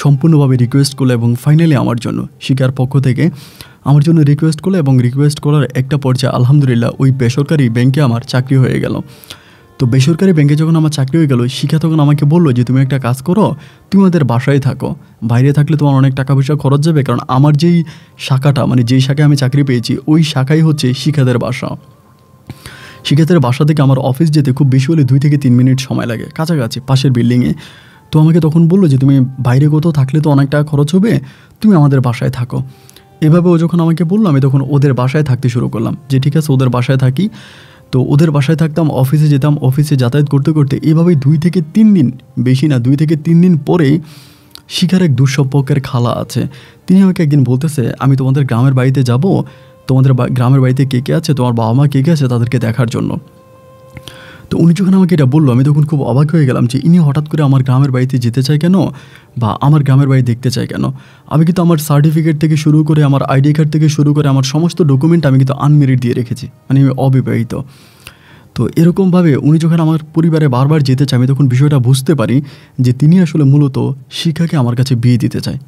সম্পূর্ণভাবে রিকোয়েস্ট করলো, এবং ফাইনালি আমার জন্য শিখার পক্ষ থেকে আমার জন্য রিকোয়েস্ট করলো, এবং রিকোয়েস্ট করার একটা পর্যায়ে আলহামদুলিল্লাহ ওই বেসরকারি ব্যাংকে আমার চাকরি হয়ে গেল। তো বেসরকারি ব্যাংকে যখন আমার চাকরি হয়ে গেল, শিখা তখন আমাকে বললো যে তুমি একটা কাজ করো, তুমি আমাদের বাসায় থাকো, বাইরে থাকলে তোমার অনেক টাকা পয়সা খরচ যাবে, কারণ আমার যেই শাখাটা যেই শাখায় আমি চাকরি পেয়েছি ওই শাখাই হচ্ছে শিখাদের বাসা। শিখাদের বাসা থেকে আমার অফিস যেতে খুব বেশি হলে 2 থেকে 3 মিনিট সময় লাগে, কাছাকাছি পাশের বিল্ডিংয়ে। তো আমাকে তখন বললো যে তুমি বাইরে কোথাও থাকলে তো অনেক টাকা খরচ হবে, তুমি আমাদের বাসায় থাকো। এভাবে ও যখন আমাকে বললো, আমি তখন ওদের বাসায় থাকতে শুরু করলাম, যে ঠিক আছে ওদের বাসায় থাকি। তো ওদের বাসায় থাকতাম, অফিসে যেতাম, অফিসে যাতায়াত করতে করতে এভাবেই 2 থেকে 3 দিন, বেশি না 2 থেকে 3 দিন পরেই শিখার এক দুঃসম্পর্কের খালা আছে, তিনি আমাকে একদিন বলতেছে আমি তোমাদের গ্রামের বাড়িতে যাব, তোমাদের গ্রামের বাড়িতে কে কে আছে, তোমার বাবা মা কে কে আছে তাদেরকে দেখার জন্য। তো উনি যখন আমাকে এটা বললো, আমি তখন খুব অবাক হয়ে গেলাম যে ইনি হঠাৎ করে আমার গ্রামের বাড়িতে যেতে চায় কেন, বা আমার গ্রামের বাড়ি দেখতে চায় কেন। আমি কিন্তু আমার সার্টিফিকেট থেকে শুরু করে, আমার আইডি কার্ড থেকে শুরু করে আমার সমস্ত ডকুমেন্ট আমি কিন্তু আনমেরিড দিয়ে রেখেছি, আমি অবিবাহিত। তো এরকমভাবে উনি যখন আমার পরিবারে বারবার যেতে চায়, আমি তখন বিষয়টা বুঝতে পারি যে তিনি আসলে মূলত শিখাকে আমার কাছে বিয়ে দিতে চায়।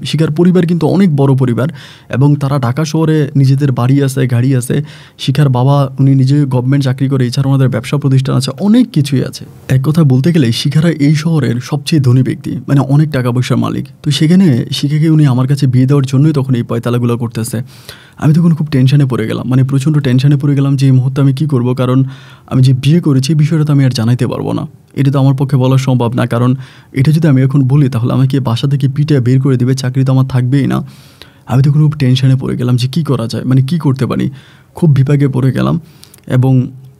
শিখার পরিবার কিন্তু অনেক বড় পরিবার এবং তারা ঢাকা শহরে নিজেদের বাড়ি আছে, গাড়ি আছে। শিখার বাবা উনি নিজে গভর্নমেন্ট চাকরি করে, এছাড়া ওনাদের ব্যবসা প্রতিষ্ঠান আছে, অনেক কিছুই আছে। এক কথা বলতে গেলে শিখারা এই শহরের সবচেয়ে ধনী ব্যক্তি, মানে অনেক টাকা পয়সার মালিক। তো সেখানে শিখাকে উনি আমার কাছে বিয়ে দেওয়ার জন্যই তখন এই পয়তালাগুলো করতেছে। আমি তখন খুব টেনশনে পড়ে গেলাম, মানে প্রচণ্ড টেনশনে পড়ে গেলাম যে এই মুহূর্তে আমি কী করবো, কারণ আমি যে বিয়ে করেছি বিষয়টা তো আমি আর জানাইতে পারবো না। এটা তো আমার পক্ষে বলা সম্ভব না, কারণ এটা যদি আমি এখন বলি তাহলে আমাকে বাসা থেকে পিটে বের করে দেবে, চাকরি তো আমার থাকবেই না। আমি তখন খুব টেনশনে পড়ে গেলাম যে কী করা যায়, মানে কী করতে পারি। খুব বিপাকে পড়ে গেলাম এবং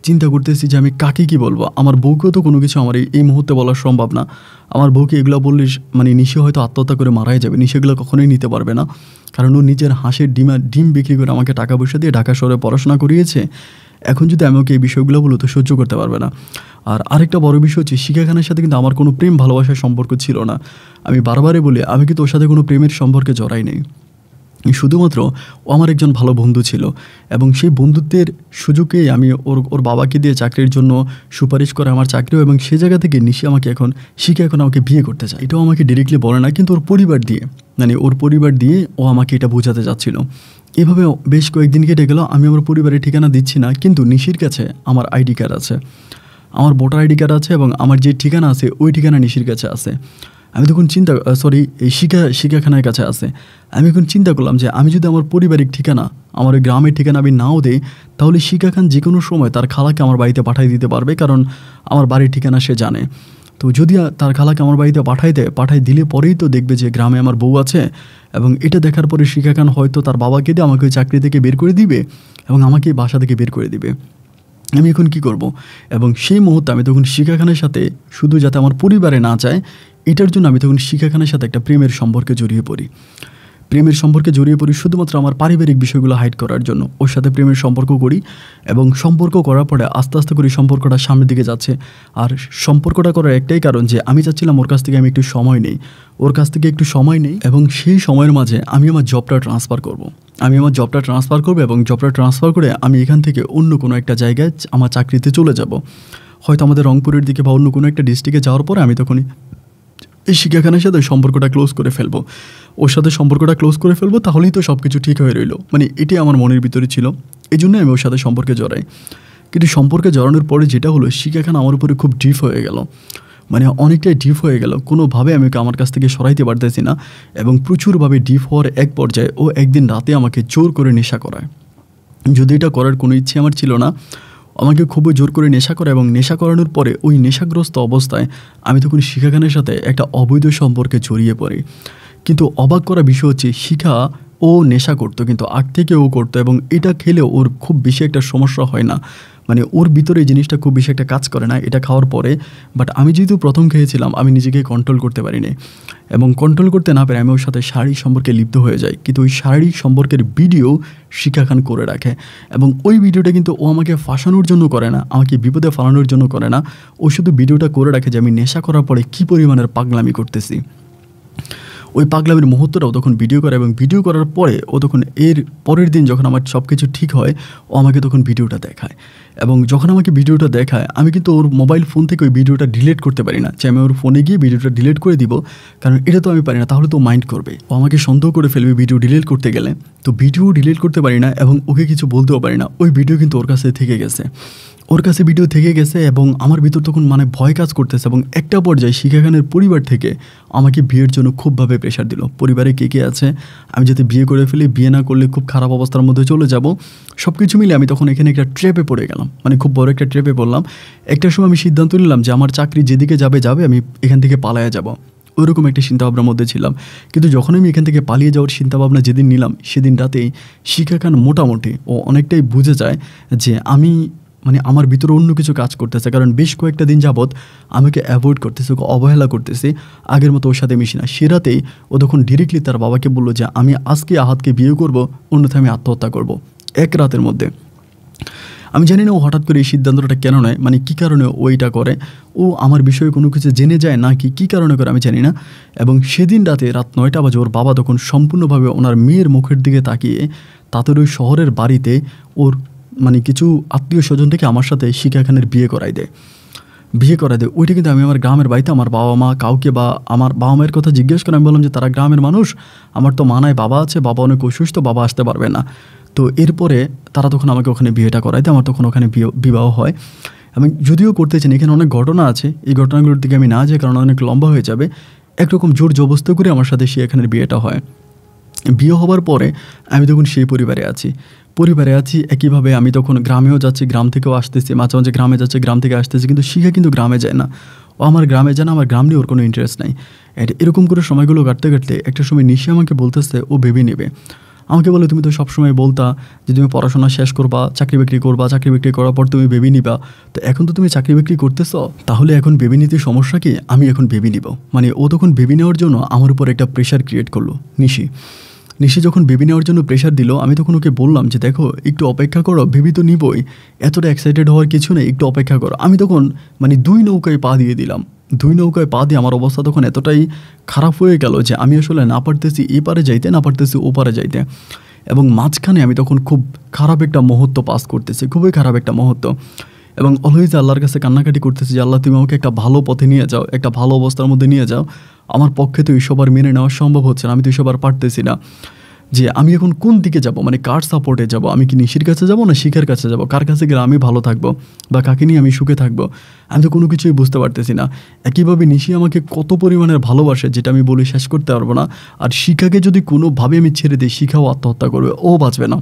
চিন্তা করতেছি যে আমি কাকে কী বলবো। আমার বউকেও তো কোনো কিছু আমার এই মুহূর্তে বলা সম্ভব না। আমার বউকে এগুলো বললে মানে নিশে হয়তো আত্মহত্যা করে মারাই যাবে, নিশেগুলো কখনোই নিতে পারবে না, কারণ ও নিজের হাঁসের ডিম বিক্রি করে আমাকে টাকা পয়সা দিয়ে ঢাকা শহরে পড়াশোনা করিয়েছে। এখন যদি আমি ওকে এই বিষয়গুলো বলো তো সহ্য করতে পারবে না। আর আরেকটা বড় বিষয় হচ্ছে শিখা খানের সাথে কিন্তু আমার কোনো প্রেম ভালোবাসার সম্পর্ক ছিল না। আমি বারবারই বলি আমি কিন্তু ওর সাথে কোনো প্রেমের সম্পর্কে জড়াই নেই। শুধুমাত্র ও আমার একজন ভালো বন্ধু ছিল এবং সেই বন্ধুত্বের সুযোগেই আমি ওর বাবাকে দিয়ে চাকরির জন্য সুপারিশ করে আমার চাকরিও, এবং সেই জায়গা থেকে নিশি আমাকে শিখে আমাকে বিয়ে করতে চায়। এটাও আমাকে ডিরেক্টলি বলে না, কিন্তু ওর পরিবার দিয়ে ও আমাকে এটা বোঝাতে চাচ্ছিল। এভাবে বেশ কয়েকদিন কেটে গেল। আমি আমার পরিবারের ঠিকানা দিচ্ছি না, কিন্তু নিশির কাছে আমার আইডি কার্ড আছে, আমার ভোটার আইডি কার্ড আছে এবং আমার যে ঠিকানা আছে ওই ঠিকানা নিশির কাছে আছে। আমি তখন এই শিখাখানার কাছে আছে। আমি এখন চিন্তা করলাম যে আমি যদি আমার পারিবারিক ঠিকানা, আমার গ্রামের ঠিকানা আমি নাও দেই, তাহলে শিখা খান যে কোনো সময় তার খালাকে আমার বাড়িতে পাঠিয়ে দিতে পারবে, কারণ আমার বাড়ির ঠিকানা সে জানে। তো যদি তার খালাকে আমার বাড়িতে পাঠাই দিলে পরেই তো দেখবে যে গ্রামে আমার বউ আছে, এবং এটা দেখার পরে শিখা খান হয়তো তার বাবাকে দিয়ে আমাকে ওই চাকরি থেকে বের করে দিবে এবং আমাকে বাসা থেকে বের করে দিবে। আমি এখন কী করব? এবং সেই মুহূর্তে আমি তখন শিখা খানের সাথে, শুধু যাতে আমার পরিবারে না চায় এটার জন্য আমি তখন শিখা খানের সাথে একটা প্রেমের সম্পর্কে জড়িয়ে পড়ি শুধুমাত্র আমার পারিবারিক বিষয়গুলো হাইড করার জন্য। ওর সাথে প্রেমের সম্পর্ক করি এবং সম্পর্ক করার পরে আস্তে আস্তে করে সম্পর্কটা সামনের দিকে যাচ্ছে। আর সম্পর্কটা করার একটাই কারণ যে আমি চাচ্ছিলাম ওর কাছ থেকে আমি একটু সময় নেই এবং সেই সময়ের মাঝে আমি আমার জবটা ট্রান্সফার করব এবং জবটা ট্রান্সফার করে আমি এখান থেকে অন্য কোনো একটা জায়গায় আমার চাকরিতে চলে যাব, হয়তো আমাদের রংপুরের দিকে বা অন্য কোনো একটা ডিস্ট্রিক্টে যাওয়ার পরে আমি তখনই এই শিখা খানের সাথে সম্পর্কটা ক্লোজ করে ফেলবো। ওর সাথে সম্পর্কটা ক্লোজ করে ফেলবো, তাহলেই তো সব কিছু ঠিক হয়ে রইলো। মানে এটাই আমার মনের ভিতরে ছিল, এই জন্যই আমি ওর সাথে সম্পর্কে জড়াই। কিন্তু সম্পর্কে জড়ানোর পরে যেটা হলো, শিখা খান আমার উপরে খুব ডিপ হয়ে গেল, মানে অনেকটাই ডিপ হয়ে গেল। কোনোভাবে আমি ওকে আমার কাছ থেকে সরাইতে পারতেছি না এবং প্রচুরভাবে ডিপ হওয়ার এক পর্যায়ে ও একদিন রাতে আমাকে জোর করে নেশা করায়। যদি এটা করার কোনো ইচ্ছে আমার ছিল না, আমাকে খুবই জোর করে নেশা করে এবং নেশা করানোর পরে ওই নেশাগ্রস্ত অবস্থায় আমি তখন শিখা খানের সাথে একটা অবৈধ সম্পর্কে জড়িয়ে পড়ি। কিন্তু অবাক করা বিষয় হচ্ছে শিখা ও নেশা করতো, কিন্তু আগ থেকে ও করতো এবং এটা খেলেও ওর খুব বেশি একটা সমস্যা হয় না, মানে ওর ভিতরে এই জিনিসটা খুব বেশি একটা কাজ করে না এটা খাওয়ার পরে। বাট আমি যেহেতু প্রথম খেয়েছিলাম আমি নিজেকে কন্ট্রোল করতে পারিনি এবং কন্ট্রোল করতে না পেরে আমি ওর সাথে শারীরিক সম্পর্কে লিপ্ত হয়ে যাই। কিন্তু ওই শারীরিক সম্পর্কের ভিডিও শিখা খান করে রাখে এবং ওই ভিডিওটা কিন্তু ও আমাকে ফাঁসানোর জন্য করে না, আমাকে বিপদে ফালানোর জন্য করে না, ও শুধু ভিডিওটা করে রাখে যে আমি নেশা করার পরে কী পরিমাণের পাগলামি করতেছি। ওই পাগলামির মুহূর্তটাও তখন ভিডিও করে এবং ভিডিও করার পরে ও তখন এর পরের দিন যখন আমার সব কিছু ঠিক হয় ও আমাকে তখন ভিডিওটা দেখায়। এবং যখন আমাকে ভিডিওটা দেখায় আমি কিন্তু ওর মোবাইল ফোন থেকে ওই ভিডিওটা ডিলিট করতে পারি না, যে আমি ওর ফোনে গিয়ে ভিডিওটা ডিলিট করে দিব, কারণ এটা তো আমি পারি না, তাহলে তো মাইন্ড করবে, ও আমাকে সন্দেহ করে ফেলবে ভিডিও ডিলিট করতে গেলে। তো ভিডিও ডিলিট করতে পারি না এবং ওকে কিছু বলতেও পারি না। ওই ভিডিও কিন্তু ওর কাছে ভিডিও থেকে গেছে এবং আমার ভিতর তখন মানে ভয় কাজ করতেছে। এবং একটা পর্যায়ে শিখা খানের পরিবার থেকে আমাকে বিয়ের জন্য খুবভাবে প্রেশার দিল। পরিবারে কে আছে, আমি যাতে বিয়ে করে ফেলি, বিয়ে না করলে খুব খারাপ অবস্থার মধ্যে চলে যাব, সব কিছু মিলে আমি তখন এখানে একটা ট্র্যাপে পড়ে গেলাম, মানে খুব বড় একটা ট্র্যাপে পড়লাম। একটা সময় আমি সিদ্ধান্ত নিলাম যে আমার চাকরি যেদিকে যাবে আমি এখান থেকে পালায়া যাব, ওইরকম একটা চিন্তাভাবনার মধ্যে ছিলাম। কিন্তু যখন আমি এখান থেকে পালিয়ে যাওয়ার চিন্তাভাবনা যেদিন নিলাম সেদিন রাতেই শিখা খান মোটামুটি ও অনেকটাই বুঝে যায় যে আমার ভিতরে অন্য কিছু কাজ করতেছে, কারণ বেশ কয়েকটা দিন যাবৎ আমাকে অ্যাভয়েড করতেছে, ওকে অবহেলা করতেছে, আগের মতো ওর সাথে মিশি না। সে রাতেই ও তখন ডিরেক্টলি তার বাবাকে বললো যে আমি আজকে আহাতকে বিয়ে করব, অন্যথায় আমি আত্মহত্যা করব, এক রাতের মধ্যে। আমি জানি না ও হঠাৎ করে এই সিদ্ধান্তটা কেন নেয়, মানে কী কারণে ও এটা করে, ও আমার বিষয়ে কোনো কিছু জেনে যায় নাকি কী কারণে করে আমি জানি না। এবং সেদিন রাতে রাত 9টা বাজে ওর বাবা তখন সম্পূর্ণভাবে ওনার মেয়ের মুখের দিকে তাকিয়ে তাদের ওই শহরের বাড়িতে ওর মানে কিছু আত্মীয় স্বজন থেকে আমার সাথে শিখা খানের বিয়ে করাই দেয়। ওইটা কিন্তু আমি আমার গ্রামের বাড়িতে আমার বাবা মা কাউকে বা আমার বাবা মায়ের কথা জিজ্ঞেস করে আমি বললাম যে তারা গ্রামের মানুষ, আমার তো মা নাই বাবা আছে, বাবা অনেক অসুস্থ, বাবা আসতে পারবে না। তো এরপরে তারা তখন আমাকে ওখানে বিয়েটা করায় দেয়, আমার তখন ওখানে বিবাহ হয়। আমি যদিও করতে চাই, এখানে অনেক ঘটনা আছে, এই ঘটনাগুলোর দিকে আমি না যাই কারণ অনেক লম্বা হয়ে যাবে। একরকম জোর জবস্ত করে আমার সাথে সে এখানের বিয়েটা হয়। বিয়ে হবার পরে আমি তখন সেই পরিবারে আছি একইভাবে আমি তখন গ্রামেও যাচ্ছি, গ্রাম থেকেও আসতেছি, মাঝে মাঝে গ্রামে যাচ্ছি, গ্রাম থেকে আসতেছি, কিন্তু শিখা কিন্তু গ্রামে যায় না, ও আমার গ্রামে যায় না, আমার গ্রাম নিয়ে ওর কোনো ইন্টারেস্ট নাই। এরকম করে সময়গুলো কাটতে কাটতে একটা সময় নিশি আমাকে বলতেছে ও ভেবে নেবে। আমাকে বলে তুমি তো সবসময় বলতা যে তুমি পড়াশোনা শেষ করবা, চাকরি বাকরি করবা, চাকরি বাকরি করার পর তুমি বেবি নিবা, তো এখন তো তুমি চাকরি বাকরি করতেছো, তাহলে এখন বেবি নিতে সমস্যা কি, আমি এখন বেবি নিব। মানে ও তখন বেবি নেওয়ার জন্য আমার উপর একটা প্রেশার ক্রিয়েট করলো। নিশি যখন বেবি নেওয়ার জন্য প্রেশার দিল, আমি তখন ওকে বললাম যে দেখো একটু অপেক্ষা করো, বেবি তো নিবই, এতটা এক্সাইটেড হওয়ার কিছু নেই, একটু অপেক্ষা করো। আমি তখন মানে দুই নৌকায় পা দিয়ে আমার অবস্থা তখন এতটাই খারাপ হয়ে গেল যে আমি আসলে না পারতেছি এ পারে যাইতে, না পারতেছি ও পারে যাইতে, এবং মাঝখানে আমি তখন খুব খারাপ একটা মুহূর্ত পাস করতেছি, খুবই খারাপ একটা মুহূর্ত, এবং অলওয়েজ আল্লাহর কাছে কান্নাকাটি করতেছি যে আল্লাহ তুমি আমাকে একটা ভালো পথে নিয়ে যাও, একটা ভালো অবস্থার মধ্যে নিয়ে যাও। আমার পক্ষে তো এইসব আর মেনে নেওয়া সম্ভব হচ্ছে না, আমি তো এইসব আর পারতেছি না, যে আমি এখন কোন দিকে যাব, মানে কার সাপোর্টে যাব, আমি কি নিশির কাছে যাব না শিখার কাছে যাব, কার কাছে গেলে আমি ভালো থাকবো বা কাকে নিয়ে আমি সুখে থাকবো, আমি তো কোনো কিছুই বুঝতে পারতেছি না। একইভাবে নিশি আমাকে কত পরিমাণের ভালোবাসে যেটা আমি বলে শেষ করতে পারবো না। আর শিখাকে যদি কোনোভাবে আমি ছেড়ে দিই, শিখাও আত্মহত্যা করবে, ও বাঁচবে না,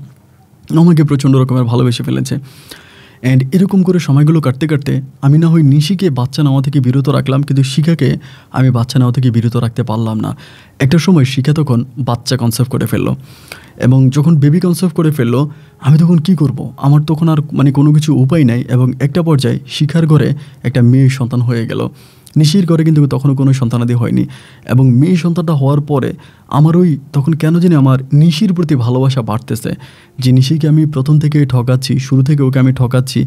আমাকে প্রচণ্ড রকমের ভালোবেসে ফেলেছে। অ্যান্ড এরকম করে সময়গুলো কাটতে কাটতে আমি না হয় নিশিকে বাচ্চা নেওয়া থেকে বিরত রাখলাম, কিন্তু শিখাকে আমি বাচ্চা নেওয়া থেকে বিরত রাখতে পারলাম না। একটা সময় শিখা তখন বাচ্চা কনসেপ্ট করে ফেললো, এবং যখন বেবি কনসেপ্ট করে ফেললো আমি তখন কি করব, আমার তখন আর মানে কোনো কিছু উপায় নাই। এবং একটা পর্যায়ে শিখার ঘরে একটা মেয়ে সন্তান হয়ে গেল, নিশির ঘরে কিন্তু তখনও কোনো সন্তানাদি হয়নি। এবং মেয়ে সন্তানটা হওয়ার পরে আমার তখন কেন জানি আমার নিশির প্রতি ভালোবাসা বাড়তেছে, যে নিশিকে আমি প্রথম থেকে ঠকাচ্ছি, শুরু থেকে ওকে আমি ঠকাচ্ছি।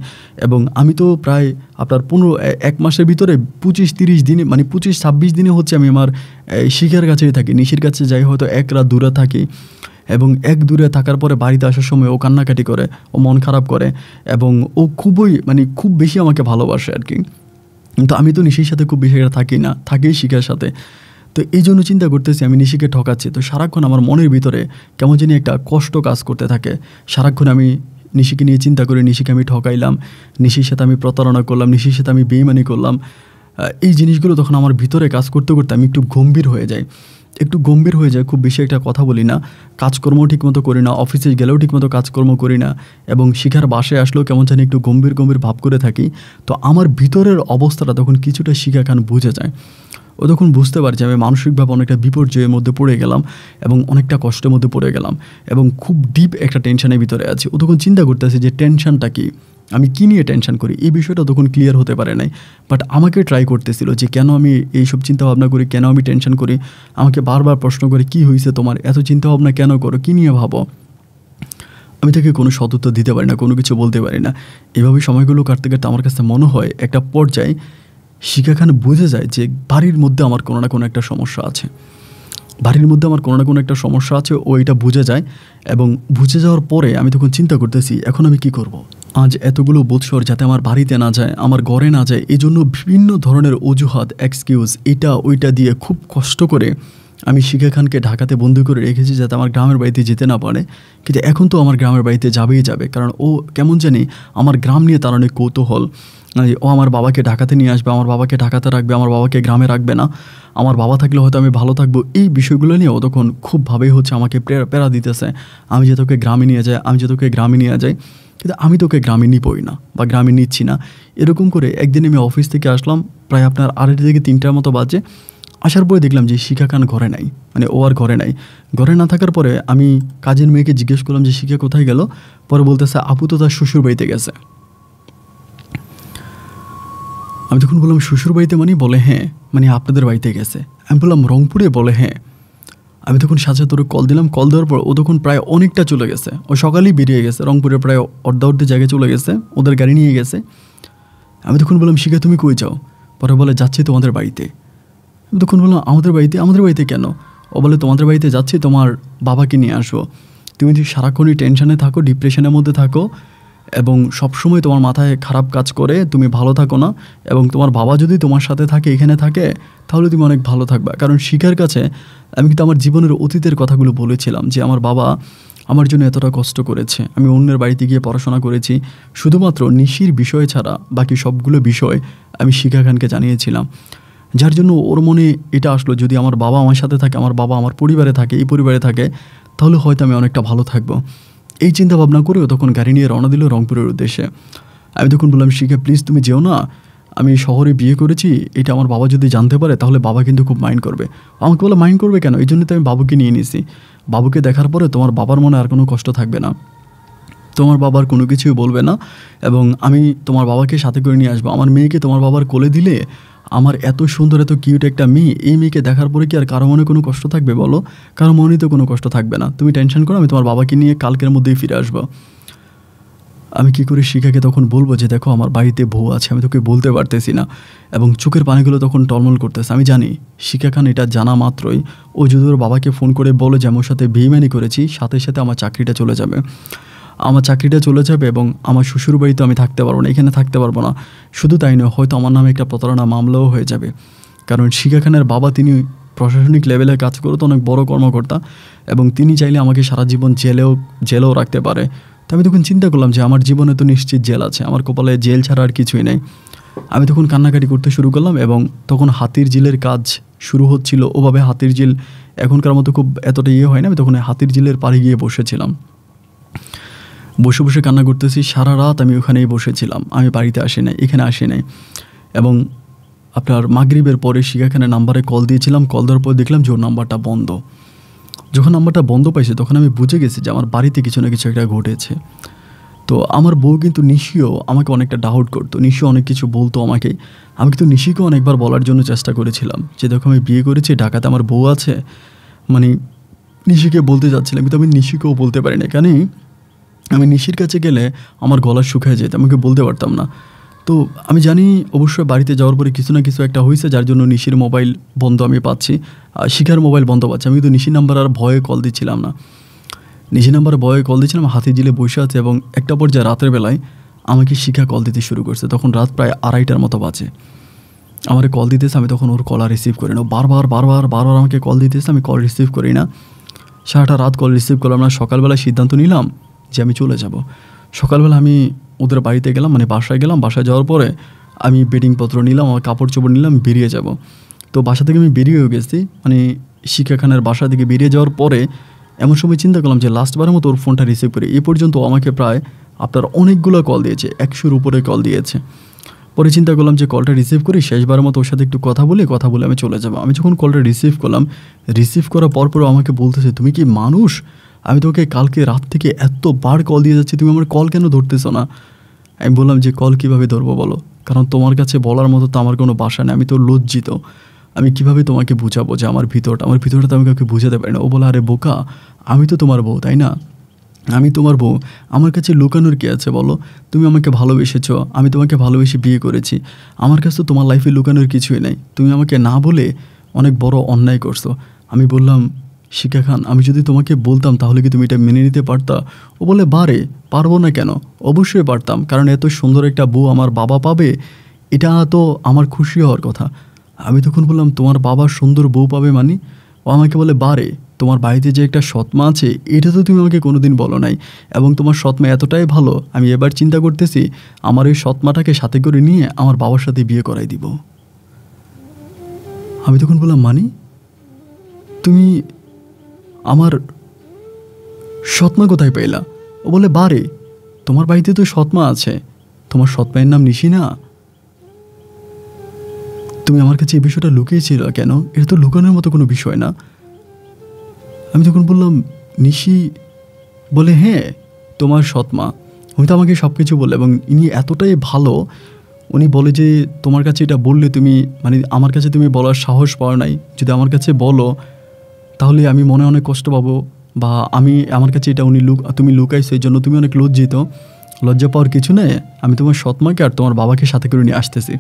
এবং আমি তো প্রায় আপনার 1 মাসের ভিতরে 25-30 দিনে, মানে 25-26 দিনে হচ্ছে আমি আমার শিখার কাছেই থাকি, নিশির কাছে যাই, হয়তো 1 রাত দূরে থাকি। এবং দূরে থাকার পরে বাড়িতে আসার সময় ও কান্নাকাটি করে, ও মন খারাপ করে, এবং ও খুব বেশি আমাকে ভালোবাসে আর কি। কিন্তু আমি তো নিশির সাথে খুব বেশি থাকি না, থাকি শিখার সাথে। তো এই জন্য চিন্তা করতেছি আমি নিশিকে ঠকাচ্ছি, তো সারাক্ষণ আমার মনের ভিতরে কেমন জানি একটা কষ্ট কাজ করতে থাকে। সারাক্ষণ আমি নিশিকে নিয়ে চিন্তা করি, নিশিকে আমি ঠকাইলাম, নিশির সাথে আমি প্রতারণা করলাম, নিশির সাথে আমি বেইমানি করলাম। এই জিনিসগুলো তখন আমার ভিতরে কাজ করতে করতে আমি একটু গম্ভীর হয়ে যাই, খুব বেশি একটা কথা বলি না, কাজকর্ম ঠিকমতো করি না, অফিসে গেলেও ঠিকমতো কাজকর্ম করি না, এবং শিখার বাসায় আসলেও কেমন জানি একটু গম্ভীর ভাব করে থাকি। তো আমার ভিতরের অবস্থাটা তখন কিছুটা শিখা খান বুঝে যায়। ও তখন বুঝতে পারে যে আমি মানসিকভাবে অনেকটা বিপর্যয়ের মধ্যে পড়ে গেলাম, এবং অনেকটা কষ্টের মধ্যে পড়ে গেলাম, এবং খুব ডিপ একটা টেনশনের ভিতরে আছি। ও তখন চিন্তা করতেছে যে টেনশনটা কি, আমি কী নিয়ে টেনশন করি, এই বিষয়টা তখন ক্লিয়ার হতে পারে নাই। বাট আমাকে ট্রাই করতেছিল যে কেন আমি এইসব চিন্তাভাবনা করি, কেন আমি টেনশন করি, আমাকে বারবার প্রশ্ন করে কি হয়েছে তোমার, এত চিন্তাভাবনা কেন করো, কী নিয়ে ভাবো। আমি তাকে কোনো সদুত্তর দিতে পারি না, কোনো কিছু বলতে পারি না। এভাবে সময়গুলো কাটতে কাটতে আমার কাছে মনে হয় একটা পর্যায়ে শিখা খান বুঝে যায় যে বাড়ির মধ্যে আমার কোনো না কোনো একটা সমস্যা আছে, ও এটা বুঝে যায়। এবং বুঝে যাওয়ার পরে আমি তখন চিন্তা করতেছি এখন আমি কি করব। আজ এতগুলো বৎসর যাতে আমার বাড়িতে না যায়, আমার ঘরে না যায়, এই জন্য বিভিন্ন ধরনের অজুহাত, এক্সকিউজ, এটা ওইটা দিয়ে খুব কষ্ট করে আমি শিখা খানকে ঢাকাতে বন্দি করে রেখেছি যাতে আমার গ্রামের বাড়িতে যেতে না পারে। কিন্তু এখন তো আমার গ্রামের বাড়িতে যাবে, কারণ ও কেমন জানি আমার গ্রাম নিয়ে তার অনেক কৌতূহল। ও আমার বাবাকে ঢাকাতে নিয়ে আসবে, আমার বাবাকে ঢাকাতে রাখবে, আমার বাবাকে গ্রামে রাখবে না, আমার বাবা থাকলে হয়তো আমি ভালো থাকবো। এই বিষয়গুলো নিয়ে ও তখন খুবভাবেই হচ্ছে আমাকে প্যারা দিতেছে, আমি যে তোকে গ্রামে নিয়ে যাই, কিন্তু আমি তোকে গ্রামে নিবই না বা গ্রামে নিচ্ছি না। এরকম করে একদিন আমি অফিস থেকে আসলাম প্রায় আপনার 2:30 থেকে 3টার মতো বাজে। আসার পরে দেখলাম যে শিখা খান ঘরে নাই, মানে ও আর ঘরে নাই। ঘরে না থাকার পরে আমি কাজের মেয়েকে জিজ্ঞেস করলাম যে শিখা কোথায় গেল। পরে বলতেছে আপু তো তার শ্বশুর বাড়িতে গেছে। আমি তখন বললাম শ্বশুর বাড়িতে মানে? বলে হ্যাঁ, মানে আপনাদের বাড়িতে গেছে। আমি বললাম রংপুরে? বলে হ্যাঁ। আমি তখন সাথে তোরে কল দিলাম, কল দেওয়ার পর ও তখন প্রায় অনেকটা চলে গেছে, ও সকালেই বেরিয়ে গেছে, রংপুরে প্রায় অর্ধে জায়গায় চলে গেছে, ওদের গাড়ি নিয়ে গেছে। আমি তখন বললাম শিখা তুমি কই যাও? পরে বলে যাচ্ছি তোমাদের বাড়িতে। আমি তখন বললাম আমাদের বাড়িতে কেন? ও বলে তোমাদের বাড়িতে যাচ্ছি, তোমার বাবাকে নিয়ে আসো, তুমি যদি সারাক্ষণই টেনশনে থাকো, ডিপ্রেশনের মধ্যে থাকো, এবং সবসময় তোমার মাথায় খারাপ কাজ করে, তুমি ভালো থাকো না। এবং তোমার বাবা যদি তোমার সাথে থাকে, এখানে থাকে, তাহলে তুমি অনেক ভালো থাকবা। কারণ শিখার কাছে আমি কিন্তু আমার জীবনের অতীতের কথাগুলো বলেছিলাম যে আমার বাবা আমার জন্য এতটা কষ্ট করেছে, আমি অন্যের বাড়িতে গিয়ে পড়াশোনা করেছি, শুধুমাত্র নিশির বিষয় ছাড়া বাকি সবগুলো বিষয় আমি শিখা খানকে জানিয়েছিলাম। যার জন্য ওর মনে এটা আসলো, যদি আমার বাবা আমার সাথে থাকে, আমার বাবা আমার পরিবারে থাকে, এই পরিবারে থাকে, তাহলে হয়তো আমি অনেকটা ভালো থাকবো। এই চিন্তা ভাবনা করেও তখন গাড়ি নিয়ে রওনা দিল রংপুরের উদ্দেশ্যে। আমি তখন বললাম, শিখা প্লিজ তুমি যেও না, আমি শহরে বিয়ে করেছি, এটা আমার বাবা যদি জানতে পারে তাহলে বাবা কিন্তু খুব মাইন্ড করবে। আমাকে বলে মাইন্ড করবে কেন, এই জন্য তো আমি বাবুকে নিয়ে নিয়েছি। বাবুকে দেখার পরে তোমার বাবার মনে আর কোনো কষ্ট থাকবে না, তোমার বাবার কোনো কিছুই বলবে না, এবং আমি তোমার বাবাকে সাথে করে নিয়ে আসবো। আমার মেয়েকে তোমার বাবার কোলে দিলে, আমার এত সুন্দর এত কিউট একটা মেয়ে, এই মেয়েকে দেখার পরে কি আর কারো মনে কোনো কষ্ট থাকবে বলো? কারো মনে তো কোনো কষ্ট থাকবে না। তুমি টেনশন করো, আমি তোমার বাবাকে নিয়ে কালকের মধ্যেই ফিরে আসবো। আমি কী করে শিখাকে তখন বলবো যে দেখো আমার বাড়িতে বউ আছে, আমি তোকে বলতে পারতেছি না। এবং চোখের পানিগুলো তখন টলমল করতেছে। আমি জানি শিখা খান এটা জানা মাত্রই ও যদি ওর বাবাকে ফোন করে বলে যে আমার সাথে বেইমানি করেছি, সাথে সাথে আমার চাকরিটা চলে যাবে, আমার চাকরিটা চলে যাবে এবং আমার শ্বশুর বাড়িতে আমি থাকতে পারবো না, এখানে থাকতে পারবো না। শুধু তাই নয়, হয়তো আমার নামে একটা প্রতারণা মামলাও হয়ে যাবে। কারণ শিখা খানের বাবা তিনি প্রশাসনিক লেভেলে কাজ করতো, অনেক বড় কর্মকর্তা, এবং তিনি চাইলে আমাকে সারা জীবন জেলেও রাখতে পারে। তো আমি তখন চিন্তা করলাম যে আমার জীবনে তো নিশ্চিত জেল আছে, আমার কপালে জেল ছাড়া আর কিছুই নেই। আমি তখন কান্নাকাটি করতে শুরু করলাম, এবং তখন হাতির ঝিলের কাজ শুরু হচ্ছিল। ওভাবে হাতির ঝিল এখনকার মতো খুব এতটা হয় না। আমি তখন হাতির ঝিলের পাড়ে গিয়ে বসেছিলাম, বসে বসে কান্না করতেছি। সারা রাত আমি ওখানেই বসেছিলাম, আমি বাড়িতে আসি নাই, এখানে আসি নাই। এবং আপনার মাগরিবের পরে শিখা খানের নাম্বারে কল দিয়েছিলাম, কল দেওয়ার পর দেখলাম যে ওর নাম্বারটা বন্ধ। যখন নাম্বারটা বন্ধ পাইছে তখন আমি বুঝে গেছি যে আমার বাড়িতে কিছু না কিছু একটা ঘটেছে। তো আমার বউ কিন্তু নিশিও আমাকে অনেকটা ডাউট করতো, নিশিও অনেক কিছু বলতো আমাকে। আমি কিন্তু নিশিকে অনেকবার বলার জন্য চেষ্টা করেছিলাম যে দেখো আমি বিয়ে করেছি, ঢাকাতে আমার বউ আছে, মানে নিশিকে বলতে যাচ্ছিলাম, কিন্তু আমি নিশিকেও বলতে পারি না। কেন আমি নিশির কাছে গেলে আমার গলা শুকায় যেত, আমাকে বলতে পারতাম না। তো আমি জানি অবশ্যই বাড়িতে যাওয়ার পরে কিছু না কিছু একটা হয়েছে, যার জন্য নিশির মোবাইল বন্ধ আমি পাচ্ছি, শিখার মোবাইল বন্ধ পাচ্ছি। আমি তো নিশির নাম্বার আর ভয়ে কল দিচ্ছিলাম না, নিশির নাম্বারে ভয়ে কল দিচ্ছিলাম, হাতে জিলে বসে আছে। এবং একটা পর্যায়ে রাতের বেলায় আমাকে শিখা কল দিতে শুরু করছে। তখন রাত প্রায় 2:30টার মতো বাজে, আমার কল দিতেছে। আমি তখন ওর কল আর রিসিভ করি না, বারবার আমাকে কল দিতেছে, আমি কল রিসিভ করি না। সারাটা রাত কল রিসিভ করলাম না। সকালবেলা সিদ্ধান্ত নিলাম যে আমি চলে যাব। সকালবেলা আমি ওদের বাড়িতে গেলাম, মানে বাসায় গেলাম। বাসায় যাওয়ার পরে আমি বেডিংপত্র নিলাম, আমার কাপড় চোপড় নিলাম, বেরিয়ে যাব। তো বাসা থেকে আমি বেরিয়েও গেছি, মানে শিখা খানের বাসা থেকে বেরিয়ে যাওয়ার পরে এমন সময় চিন্তা করলাম যে লাস্টবারের মতো ওর ফোনটা রিসিভ করি। এ পর্যন্ত আমাকে প্রায় আপনার অনেকগুলো কল দিয়েছে, 100-র উপরে কল দিয়েছে। পরে চিন্তা করলাম যে কলটা রিসিভ করি, শেষবারের মতো ওর সাথে একটু কথা বলে আমি চলে যাব। আমি যখন কলটা রিসিভ করলাম, রিসিভ করার পরও আমাকে বলতেছে তুমি কি মানুষ? আমি তোকে কালকে রাত থেকে এতবার কল দিয়ে যাচ্ছি, তুমি আমার কল কেন ধরতেছো না? আমি বললাম যে কল কীভাবে ধরবো বলো, কারণ তোমার কাছে বলার মতো তো আমার কোনো ভাষা নেই, আমি তো লজ্জিত। আমি কিভাবে তোমাকে বুঝাবো যে আমার ভিতরটা তো আমি কাউকে বুঝাতে পারি না। ও বলে আরে বোকা, আমি তো তোমার বউ, তাই না? আমি তোমার বউ, আমার কাছে লুকানোর কী আছে বলো? তুমি আমাকে ভালোবেসেছো, আমি তোমাকে ভালোবেসে বিয়ে করেছি, আমার কাছে তো তোমার লাইফে লুকানোর কিছুই নেই। তুমি আমাকে না বলে অনেক বড় অন্যায় করছো। আমি বললাম শিখা খান, আমি যদি তোমাকে বলতাম তাহলে কি তুমি এটা মেনে নিতে পারতা? ও বলে বারে পারবো না কেন, অবশ্যই পারতাম, কারণ এত সুন্দর একটা বউ আমার বাবা পাবে, এটা তো আমার খুশি হওয়ার কথা। আমি তখন বললাম তোমার বাবা সুন্দর বউ পাবে মানে? ও আমাকে বলে বারে তোমার বাড়িতে যে একটা সৎমা আছে এটা তো তুমি আমাকে কোনোদিন বলো নাই, এবং তোমার সৎমা এতটাই ভালো, আমি এবার চিন্তা করতেছি আমার ওই সৎমাটাকে সাথে করে নিয়ে আমার বাবার সাথে বিয়ে করাই দিব। আমি তখন বললাম মানে তুমি আমার সৎমা কোথায় পাইলা? ও বলে বারে তোমার বাড়িতে তো সৎমা আছে, তোমার সৎমায়ের নাম নিশি না? তুমি আমার কাছে এই বিষয়টা লুকিয়েছিল কেন? এটা তো লুকানোর মতো কোনো বিষয় না। আমি তখন বললাম নিশি? বলে হ্যাঁ তোমার সৎমা, উনি তো আমাকে সব কিছু বললে, এবং ইনি এতটাই ভালো, উনি বলে যে তোমার কাছে এটা বললে তুমি, মানে আমার কাছে তুমি বলার সাহস পাও নাই, যদি আমার কাছে বলো তাহলে আমি মনে অনেক কষ্ট পাবো, বা আমার কাছে এটা তুমি লুকাইছো এই জন্য তুমি অনেক লজ্জিত। লজ্জা পাওয়ার কিছু নেই, আমি তোমার সৎমাকে আর তোমার বাবাকে সাথে করে নিয়ে আসতেছি।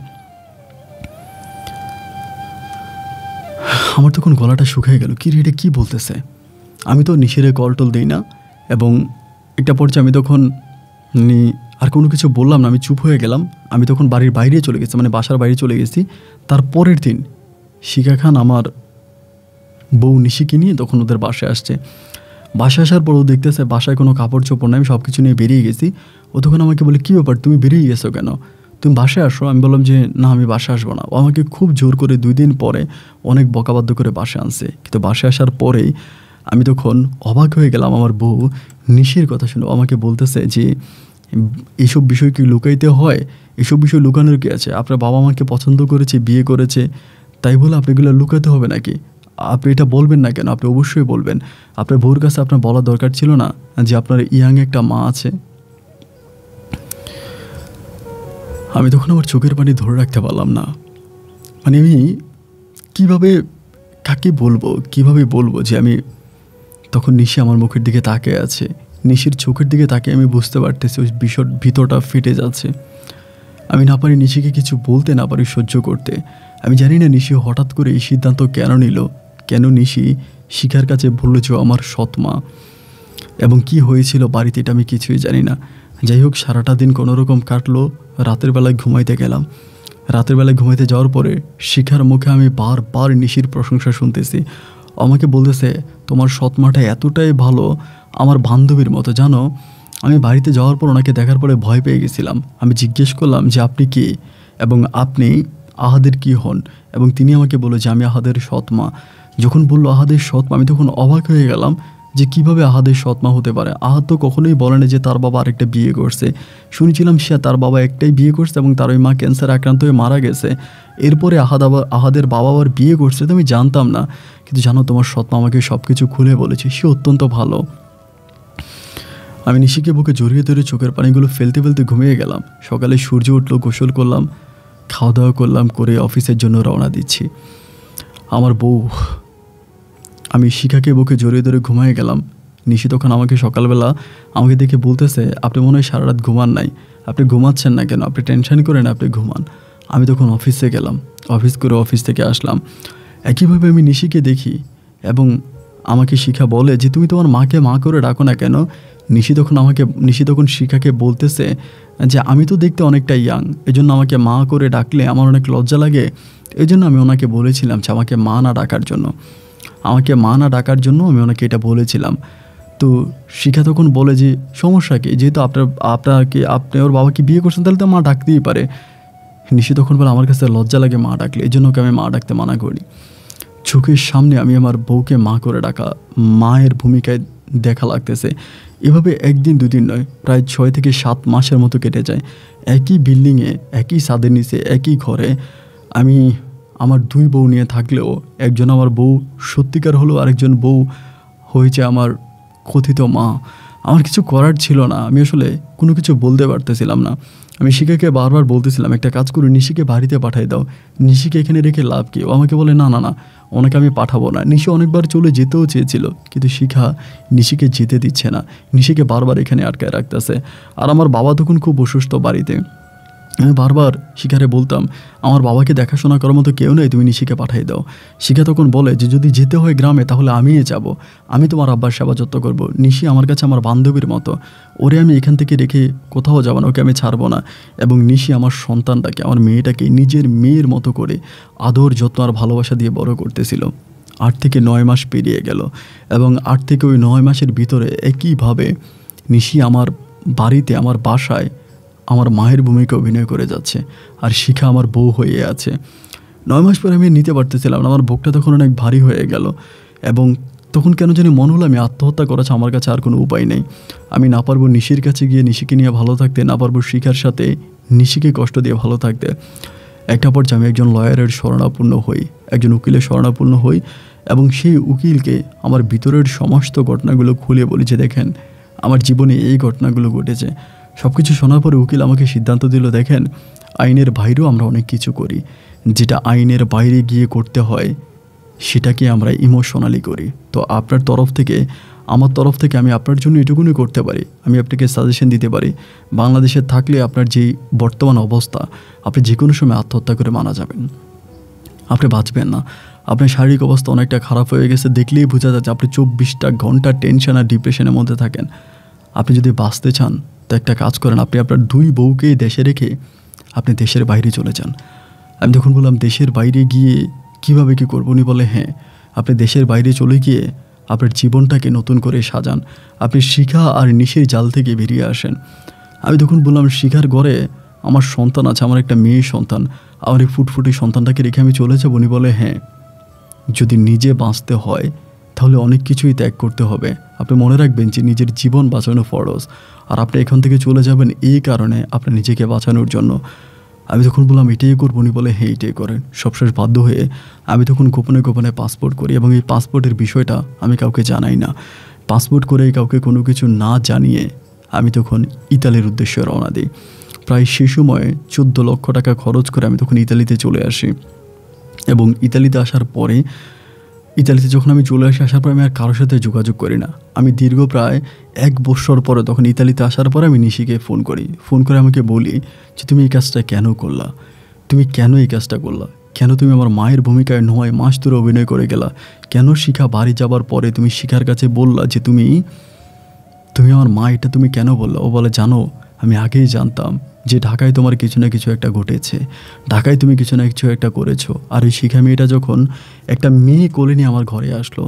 আমার তখন গলাটা শুকিয়ে গেল, কি রে এটা কী বলতেছে? আমি তো নিশিরে কল টল দিই না, এবং একটা পর্যায়ে আমি তখন আর কোনো কিছু বললাম না, আমি চুপ হয়ে গেলাম। আমি তখন বাড়ির বাইরে চলে গেছি, মানে বাসার বাইরে চলে গেছি। তার পরের দিন শিখা খান আমার বউ নিশিকে নিয়ে তখন ওদের বাসায় আসছে। বাসায় আসার পর ও দেখতেছে বাসায় কোনো কাপড় চোপড় নাই, আমি সব কিছু নিয়ে বেরিয়ে গেছি। ও তখন আমাকে বলে, কী ব্যাপার, তুমি বেরিয়ে গেছো কেন, তুমি বাসায় আসো। আমি বললাম যে না, আমি বাসায় আসবো না। ও আমাকে খুব জোর করে 2 দিন পরে অনেক বকাবাধ্য করে বাসায় আনছে। কিন্তু বাসায় আসার পরেই আমি তখন অবাক হয়ে গেলাম। আমার বউ নিশির কথা শুনে আমাকে বলতেছে যে এইসব বিষয় কি লুকাইতে হয়, এসব বিষয় লুকানোর কি আছে, আপনার বাবা আমাকে পছন্দ করেছে, বিয়ে করেছে, তাই বলে আপনি এগুলো লুকাতে হবে নাকি, আপনি এটা বলবেন না কেন, আপনি অবশ্যই বলবেন। আপনার বউর কাছে আপনার বলা দরকার ছিল না যে আপনার ইয়াং একটা মা আছে। আমি তখন আমার চোখের পানি ধরে রাখতে পারলাম না। মানে আমি কীভাবে কাকে বলবো, কীভাবে বলবো যে আমি তখন নিশি আমার মুখের দিকে তাকিয়ে আছে, নিশির চোখের দিকে তাকিয়ে আমি বুঝতে পারতেছি ওই ভিতরটা ফেটে যাচ্ছে। আমি না পারি নিশিকে কিছু বলতে, না পারি সহ্য করতে। আমি জানি না নিশি হঠাৎ করে এই সিদ্ধান্ত কেন নিল, কেন নিশি শিখার কাছে বলল যে আমার সৎমা, এবং কি হয়েছিল বাড়িতে এটা আমি কিছুই জানি না। যাই হোক, সারাটা দিন কোনো রকম কাটলো। রাতের বেলায় ঘুমাইতে গেলাম। রাতের বেলায় ঘুমাইতে যাওয়ার পরে শিখার মুখে আমি বারবার নিশির প্রশংসা শুনতেছি। আমাকে বলতেছে তোমার সৎমাটা এতটাই ভালো, আমার বান্ধবীর মতো। জানো, আমি বাড়িতে যাওয়ার পর ওনাকে দেখার পরে ভয় পেয়ে গেছিলাম। আমি জিজ্ঞেস করলাম যে আপনি কে এবং আপনি আহাদের কি হন, এবং তিনি আমাকে বলল যে আমি আহাদের সৎমা। যখন বললো আহাদের সৎমা, আমি তখন অবাক হয়ে গেলাম যে কিভাবে আহাদের সৎমা হতে পারে। আহাদ তো কখনোই বলে না যে তার বাবা আরেকটা বিয়ে করছে। শুনেছিলাম সে তার বাবা একটাই বিয়ে করছে এবং তার ওই মা ক্যান্সার আক্রান্ত হয়ে মারা গেছে। এরপরে আহাদের বাবা আবার বিয়ে করছে, তো আমি জানতাম না। কিন্তু জানো, তোমার সৎমা আমাকে সব কিছু খুলে বলেছে, সে অত্যন্ত ভালো। আমি নিশিকে বুকে জড়িয়ে ধরে চোখের পানিগুলো ফেলতে ফেলতে ঘুমিয়ে গেলাম। সকালে সূর্য উঠলো, গোসল করলাম, খাওয়া দাওয়া করলাম, করে অফিসের জন্য রওনা দিচ্ছি। আমার বউ, আমি শিখাকে বুকে জড়িয়ে ধরে ঘুমিয়ে গেলাম। নিশি তখন আমাকে সকালবেলা আমাকে দেখে বলতেছে, আপনি মনে হয় সারা রাত ঘুমান নাই, আপনি ঘুমাচ্ছেন না কেন, আপনি টেনশন করেন, আপনি ঘুমান। আমি তখন অফিসে গেলাম, অফিস করে অফিস থেকে আসলাম। একইভাবে আমি নিশিকে দেখি এবং আমাকে শিখা বলে যে তুমি তোমার মাকে মা করে ডাকো না কেন। নিশি তখন শিখাকে বলতেছে যে আমি তো দেখতে অনেকটা ইয়াং, এজন্য আমাকে মা করে ডাকলে আমার অনেক লজ্জা লাগে। এই জন্য আমি ওনাকে বলেছিলাম যে আমাকে মা না ডাকার জন্য, আমি ওনাকে এটা বলেছিলাম। তো শিখা তখন বলে যে সমস্যা কি, যেহেতু আপনি ওর বাবাকে বিয়ে করছেন তাহলে তো মা ডাকতেই পারে। নিশি তখন বলে আমার কাছে লজ্জা লাগে মা ডাকলে, এই জন্য ওকে আমি মা ডাকতে মানা করি। চোখের সামনে আমি আমার বউকে মা করে ডাকা, মায়ের ভূমিকায় দেখা লাগতেছে। এভাবে একদিন দুদিন নয়, প্রায় 6 থেকে 7 মাসের মতো কেটে যায়। একই বিল্ডিংয়ে, একই ছাদের নিচে, একই ঘরে আমি আমার 2 বউ নিয়ে থাকলেও একজন আমার বউ সত্যিকার হলো, আরেকজন বউ হয়েছে আমার কথিত মা। আমার কিছু করার ছিল না, আমি আসলে কোনো কিছু বলতে পারতেছিলাম না। আমি শিখাকে বারবার বলতেছিলাম একটা কাজ করে নিশিকে বাড়িতে পাঠিয়ে দাও, নিশিকে এখানে রেখে লাভ কি। ও আমাকে বলে না না না, ওনাকে আমি পাঠাবো না। নিশি অনেকবার চলে যেতেও চেয়েছিল, কিন্তু শিখা নিশিকে যেতে দিচ্ছে না, নিশিকে বারবার এখানে আটকায় রাখতেছে। আর আমার বাবা তখন খুব অসুস্থ বাড়িতে। আমি বারবার শিখারে বলতাম আমার বাবাকে দেখাশোনা করার মতো কেউ নেই, তুমি নিশিকে পাঠিয়ে দাও। শিখা তখন বলে যে যদি যেতে হয় গ্রামে তাহলে আমিই যাব, আমি তোমার আব্বার সেবা যত্ন করবো। নিশি আমার কাছে আমার বান্ধবীর মতো, ওরে আমি এখান থেকে রেখে কোথাও যাব না, ওকে আমি ছাড়বো না। এবং নিশি আমার সন্তানটাকে, আমার মেয়েটাকে নিজের মেয়ের মতো করে আদর যত্ন আর ভালোবাসা দিয়ে বড় করতেছিল। 8 থেকে 9 মাস পেরিয়ে গেল এবং 8 থেকে ওই 9 মাসের ভিতরে একইভাবে নিশি আমার বাড়িতে, আমার বাসায় আমার মায়ের ভূমিকা অভিনয় করে যাচ্ছে, আর শিখা আমার বউ হয়ে আছে। 9 মাস পরে আমি নিতে পারতেছিলাম না, আমার বুকটা তখন অনেক ভারী হয়ে গেল এবং তখন কেন জানি মনে হলো আমি আত্মহত্যা করেছি, আমার কাছে আর কোনো উপায় নেই। আমি না পারবো নিশির কাছে গিয়ে নিশিকে নিয়ে ভালো থাকতে, না পারবো শিখার সাথে নিশিকে কষ্ট দিয়ে ভালো থাকতে। একটা পর্যায়ে আমি একজন লয়ারের শরণাপন্ন হই, একজন উকিলের শরণাপন্ন হই এবং সেই উকিলকে আমার ভিতরের সমস্ত ঘটনাগুলো খুলে বলি যে দেখেন আমার জীবনে এই ঘটনাগুলো ঘটেছে। সব কিছু শোনার পরে উকিল আমাকে সিদ্ধান্ত দিল, দেখেন আইনের বাইরেও আমরা অনেক কিছু করি, যেটা আইনের বাইরে গিয়ে করতে হয় সেটাকে আমরা ইমোশনালি করি। তো আপনার তরফ থেকে, আমার তরফ থেকে আমি আপনার জন্য এটুকুনি করতে পারি, আমি আপনাকে সাজেশন দিতে পারি। বাংলাদেশে থাকলে আপনার যেই বর্তমান অবস্থা, আপনি যে কোনো সময় আত্মহত্যা করে মারা যাবেন, আপনি বাঁচবেন না। আপনার শারীরিক অবস্থা অনেকটা খারাপ হয়ে গেছে, দেখলেই বোঝা যাচ্ছে আপনি 24টা ঘন্টা টেনশন আর ডিপ্রেশনের মধ্যে থাকেন। আপনি যদি বাঁচতে চান একটা কাজ করেন, আপনি আপনার 2 বউকে দেশে রেখে আপনি দেশের বাইরে চলে যান। আমি তখন বললাম, দেশের বাইরে গিয়ে কীভাবে কী করবো? উনি বলে, হ্যাঁ, আপনি দেশের বাইরে চলে গিয়ে আপনার জীবনটাকে নতুন করে সাজান, আপনি শিখা আর নিশির জাল থেকে বেরিয়ে আসেন। আমি তখন বললাম, শিখার ঘরে আমার সন্তান আছে, আমার একটা মেয়ে সন্তান, আমার এই ফুটফুটে সন্তানটাকে রেখে আমি চলে যাবো? উনি বলে, হ্যাঁ, যদি নিজে বাঁচতে হয় তাহলে অনেক কিছুই ত্যাগ করতে হবে। আপনি মনে রাখবেন যে নিজের জীবন বাঁচানো ফরজ, আর আপনি এখান থেকে চলে যাবেন এই কারণে আপনার নিজেকে বাঁচানোর জন্য। আমি তখন বললাম, এটাই করবো? উনি বলে, হ্যাঁ, এটাই করেন। সবশেষ বাধ্য হয়ে আমি তখন গোপনে গোপনে পাসপোর্ট করি, এবং এই পাসপোর্টের বিষয়টা আমি কাউকে জানাই না। পাসপোর্ট করে কাউকে কোনো কিছু না জানিয়ে আমি তখন ইতালির উদ্দেশ্যে রওনা দিই। প্রায় সে সময়ে 14 লক্ষ টাকা খরচ করে আমি তখন ইতালিতে চলে আসি। এবং ইতালিতে আসার পরে, ইতালিতে যখন আমি চলে আসার পরে আমি আর কারোর সাথে যোগাযোগ করি না। আমি দীর্ঘ প্রায় 1 বছর পরে তখন ইতালিতে আসার পরে আমি নিশিকে ফোন করি। ফোন করে আমাকে বলি যে, তুমি এই কাজটা কেন করলা? তুমি কেন এই কাজটা করলা? কেন তুমি আমার মায়ের ভূমিকায় 9 মাস ধরে অভিনয় করে গেলা? কেন শিখা বাড়ি যাবার পরে তুমি শিখার কাছে বললা যে তুমি আমার মা? এটা তুমি কেন বললা? ও বলে, জানো, আমি আগেই জানতাম যে ঢাকায় তোমার কিছু না কিছু একটা ঘটেছে, ঢাকায় তুমি কিছু না কিছু একটা করেছো। আর ওই শিখা মেয়েটা যখন একটা মেয়ে কোলে নিয়ে আমার ঘরে আসলো,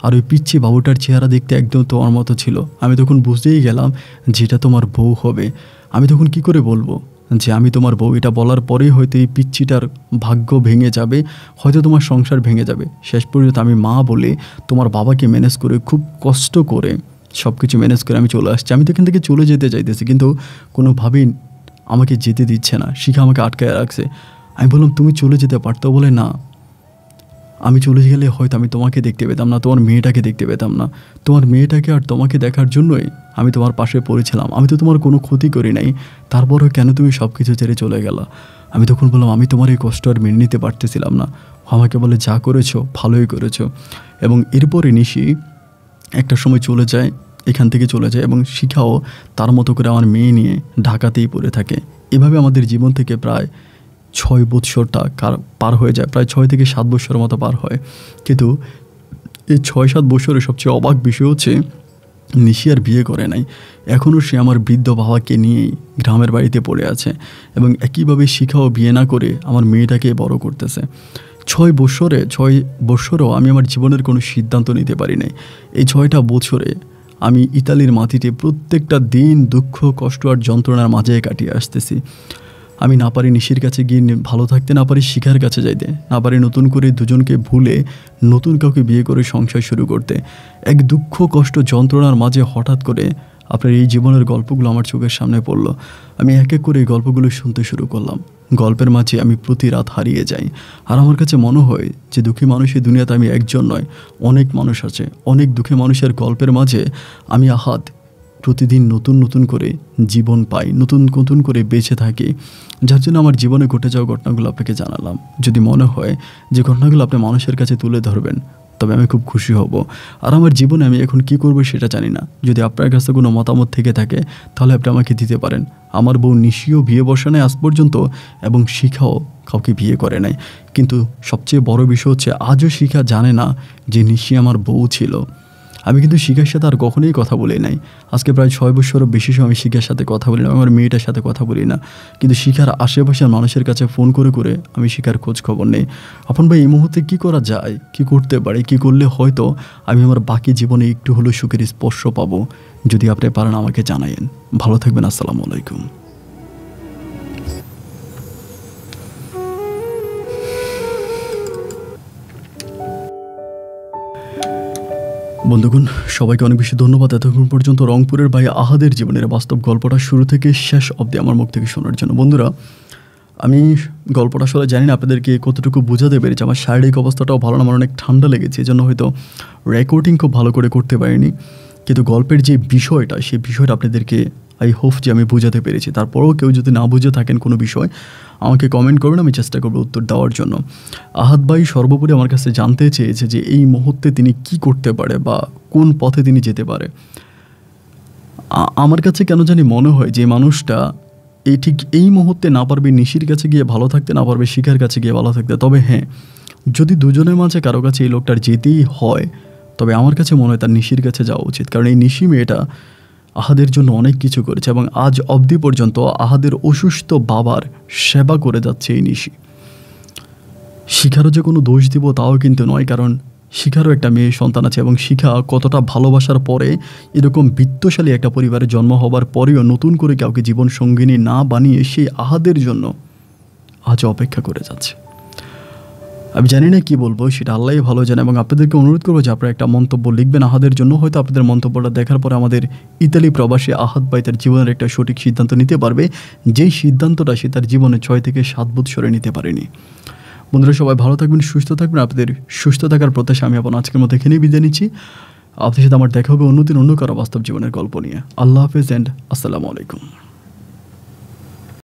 আর ওই পিচ্ছি বাবুটার চেহারা দেখতে একদম তোমার মতো ছিল, আমি তখন বুঝতেই গেলাম যেটা তোমার বউ হবে। আমি তখন কি করে বলবো যে আমি তোমার বউ? এটা বলার পরেই হয়তো এই পিচ্ছিটার ভাগ্য ভেঙে যাবে, হয়তো তোমার সংসার ভেঙে যাবে। শেষ পর্যন্ত আমি মা বলে তোমার বাবাকে ম্যানেজ করে, খুব কষ্ট করে সব কিছু ম্যানেজ করে আমি চলে আসছি। আমি তো এখান থেকে চলে যেতে চাইতেছি, কিন্তু কোনোভাবেই আমাকে যেতে দিচ্ছে না। শিখা আমাকে আটকায় রাখছে। আমি বললাম, তুমি চলে যেতে পারতো? বলে, না, আমি চলে গেলে হয়তো আমি তোমাকে দেখতে পেতাম না, তোমার মেয়েটাকে দেখতে পেতাম না। তোমার মেয়েটাকে আর তোমাকে দেখার জন্যই আমি তোমার পাশে পড়েছিলাম। আমি তো তোমার কোনো ক্ষতি করি নাই, তারপরেও কেন তুমি সব কিছু ছেড়ে চলে গেলা? আমি তখন বললাম, আমি তোমার এই কষ্ট আর মেনে নিতে পারতেছিলাম না। আমাকে বলে, যা করেছো ভালোই করেছো। এবং এরপরে নিশি একটা সময় চলে যায়, এখান থেকে চলে যায়, এবং শিখাও তার মতো করে আমার মেয়ে নিয়ে ঢাকাতেই পড়ে থাকে। এভাবে আমাদের জীবন থেকে প্রায় 6 বৎসরটা পার হয়ে যায়, প্রায় 6 থেকে 7 বৎসরের মতো পার হয়। কিন্তু এই 6-7 বছরের সবচেয়ে অবাক বিষয় হচ্ছে, নিশি আর বিয়ে করে নাই। এখনও সে আমার বৃদ্ধ বাবাকে নিয়েই গ্রামের বাড়িতে পড়ে আছে, এবং একইভাবে শিখাও বিয়ে না করে আমার মেয়েটাকে বড় করতেছে। 6 বছরেও আমি আমার জীবনের কোনো সিদ্ধান্ত নিতে পারি নাই। এই 6টা বছরে আমি ইতালির মাটিতে প্রত্যেকটা দিন দুঃখ, কষ্ট আর যন্ত্রণার মাঝে কাটিয়ে আসতেছি। আমি না পারি নিশির কাছে গিয়ে ভালো থাকতে, না পারি শিখার কাছে যাইতে, না পারি নতুন করে দুজনকে ভুলে নতুন কাউকে বিয়ে করে সংসার শুরু করতে। এক দুঃখ, কষ্ট, যন্ত্রণার মাঝে হঠাৎ করে আপনার এই জীবনের গল্পগুলো আমার চোখের সামনে পড়লো। আমি এক এক করে এই গল্পগুলো শুনতে শুরু করলাম। গল্পের মাঝে আমি প্রতি রাত হারিয়ে যাই। আর আমার কাছে মনে হয় যে দুঃখী মানুষের দুনিয়াতে আমি একজন নয়, অনেক মানুষ আছে। অনেক দুঃখী মানুষের গল্পের মাঝে আমি আহাত প্রতিদিন নতুন নতুন করে জীবন পাই, নতুন নতুন করে বেঁচে থাকি। যার জন্য আমার জীবনে ঘটে যাওয়া ঘটনাগুলো আপনাকে জানালাম। যদি মনে হয় যে ঘটনাগুলো আপনি মানুষের কাছে তুলে ধরবেন, তবে আমি খুব খুশি হব। আর আমার জীবনে আমি এখন কি করব সেটা জানি না। যদি আপনার কাছে কোনো মতামত থেকে থাকে তাহলে আপনি আমাকে দিতে পারেন। আমার বউ নিশিও বিয়ে বসে নাই আজ পর্যন্ত, এবং শিখাও কাউকে বিয়ে করে নাই। কিন্তু সবচেয়ে বড় বিষয় হচ্ছে, আজও শিখা জানে না যে নিশি আমার বউ ছিল। আমি কিন্তু শিখার সাথে আর কখনোই কথা বলি নাই। আজকে প্রায় 6 বছরও বেশি সময় আমি শিখার সাথে কথা বলি না, আমার মেয়েটার সাথে কথা বলি না। কিন্তু শিখার আশেপাশের মানুষের কাছে ফোন করে করে আমি শিখার খোঁজ খবর নেই। আপন ভাই, এই মুহূর্তে কী করা যায়, কী করতে পারি, কী করলে হয়তো আমি আমার বাকি জীবনে একটু হলেও সুখের স্পর্শ পাবো? যদি আপনি পারেন আমাকে জানাইন। ভালো থাকবেন। আসসালামু আলাইকুম। বন্ধুগণ, সবাইকে অনেক বেশি ধন্যবাদ এতক্ষণ পর্যন্ত রংপুরের ভাই আহাদের জীবনের বাস্তব গল্পটা শুরু থেকে শেষ অবধি আমার মুখ থেকে শোনার জন্য। বন্ধুরা, আমি গল্পটা আসলে জানি না আপনাদেরকে কতটুকু বোঝাতে পেরেছি। আমার শারীরিক অবস্থাটাও ভালো না, আমার অনেক ঠান্ডা লেগেছে, এই জন্য হয়তো রেকর্ডিং খুব ভালো করে করতে পারিনি। কিন্তু গল্পের যে বিষয়টা, সেই বিষয়টা আপনাদেরকে আই হোপ যে আমি বোঝাতে পেরেছি। তারপরেও কেউ যদি না বুঝে থাকেন কোনো বিষয়, আমাকে কমেন্ট করবেন, আমি চেষ্টা করবো উত্তর দেওয়ার জন্য। আহাদ ভাই সর্বোপরি আমার কাছে জানতে চেয়েছে যে এই মুহূর্তে তিনি কি করতে পারে বা কোন পথে তিনি যেতে পারে। আমার কাছে কেন জানি মনে হয় যে মানুষটা ঠিক এই মুহূর্তে না পারবে নিশির কাছে গিয়ে ভালো থাকতে, না পারবে শিখার কাছে গিয়ে ভালো থাকতে। তবে হ্যাঁ, যদি দুজনের মাঝে কারো কাছে এই লোকটার যেতেই হয়, তবে আমার কাছে মনে হয় তার নিশির কাছে যাওয়া উচিত। কারণ এই নিশি মেয়েটা আহাদের জন্য অনেক কিছু করেছে এবং আজ অবধি পর্যন্ত আহাদের অসুস্থ বাবার সেবা করে যাচ্ছে এই নিশি। শিখারও যে কোনো দোষ দিব তাও কিন্তু নয়, কারণ শিখারও একটা মেয়ে সন্তান আছে এবং শিখা কতটা ভালোবাসার পরে এরকম বিত্তশালী একটা পরিবারে জন্ম হবার পরেও নতুন করে কাউকে জীবন সঙ্গিনী না বানিয়ে সেই আহাদের জন্য আজ অপেক্ষা করে যাচ্ছে। আমি জানি না কী বলবো, সেটা আল্লাহই ভালো জানে। এবং আপনাদেরকে অনুরোধ করবো যে আপনারা একটা মন্তব্য লিখবেন আহাদের জন্য। হয়তো আপনাদের মন্তব্যটা দেখার পরে আমাদের ইতালি প্রবাসী আহাদ ভাই তার জীবনের একটা সঠিক সিদ্ধান্ত নিতে পারবে, যেই সিদ্ধান্তটা সে তার জীবনে 6 থেকে 7 বছরে নিতে পারেনি। বন্ধুরা সবাই ভালো থাকবেন, সুস্থ থাকবেন। আপনাদের সুস্থ থাকার প্রত্যাশা আমি আপনার আজকের মতো এখানেই বিদায় নিচ্ছি। আপনাদের সাথে আমার দেখা হবে অন্যদিন অন্য কারো বাস্তব জীবনের গল্প নিয়ে। আল্লাহ হাফেজ অ্যান্ড আসসালামু আলাইকুম।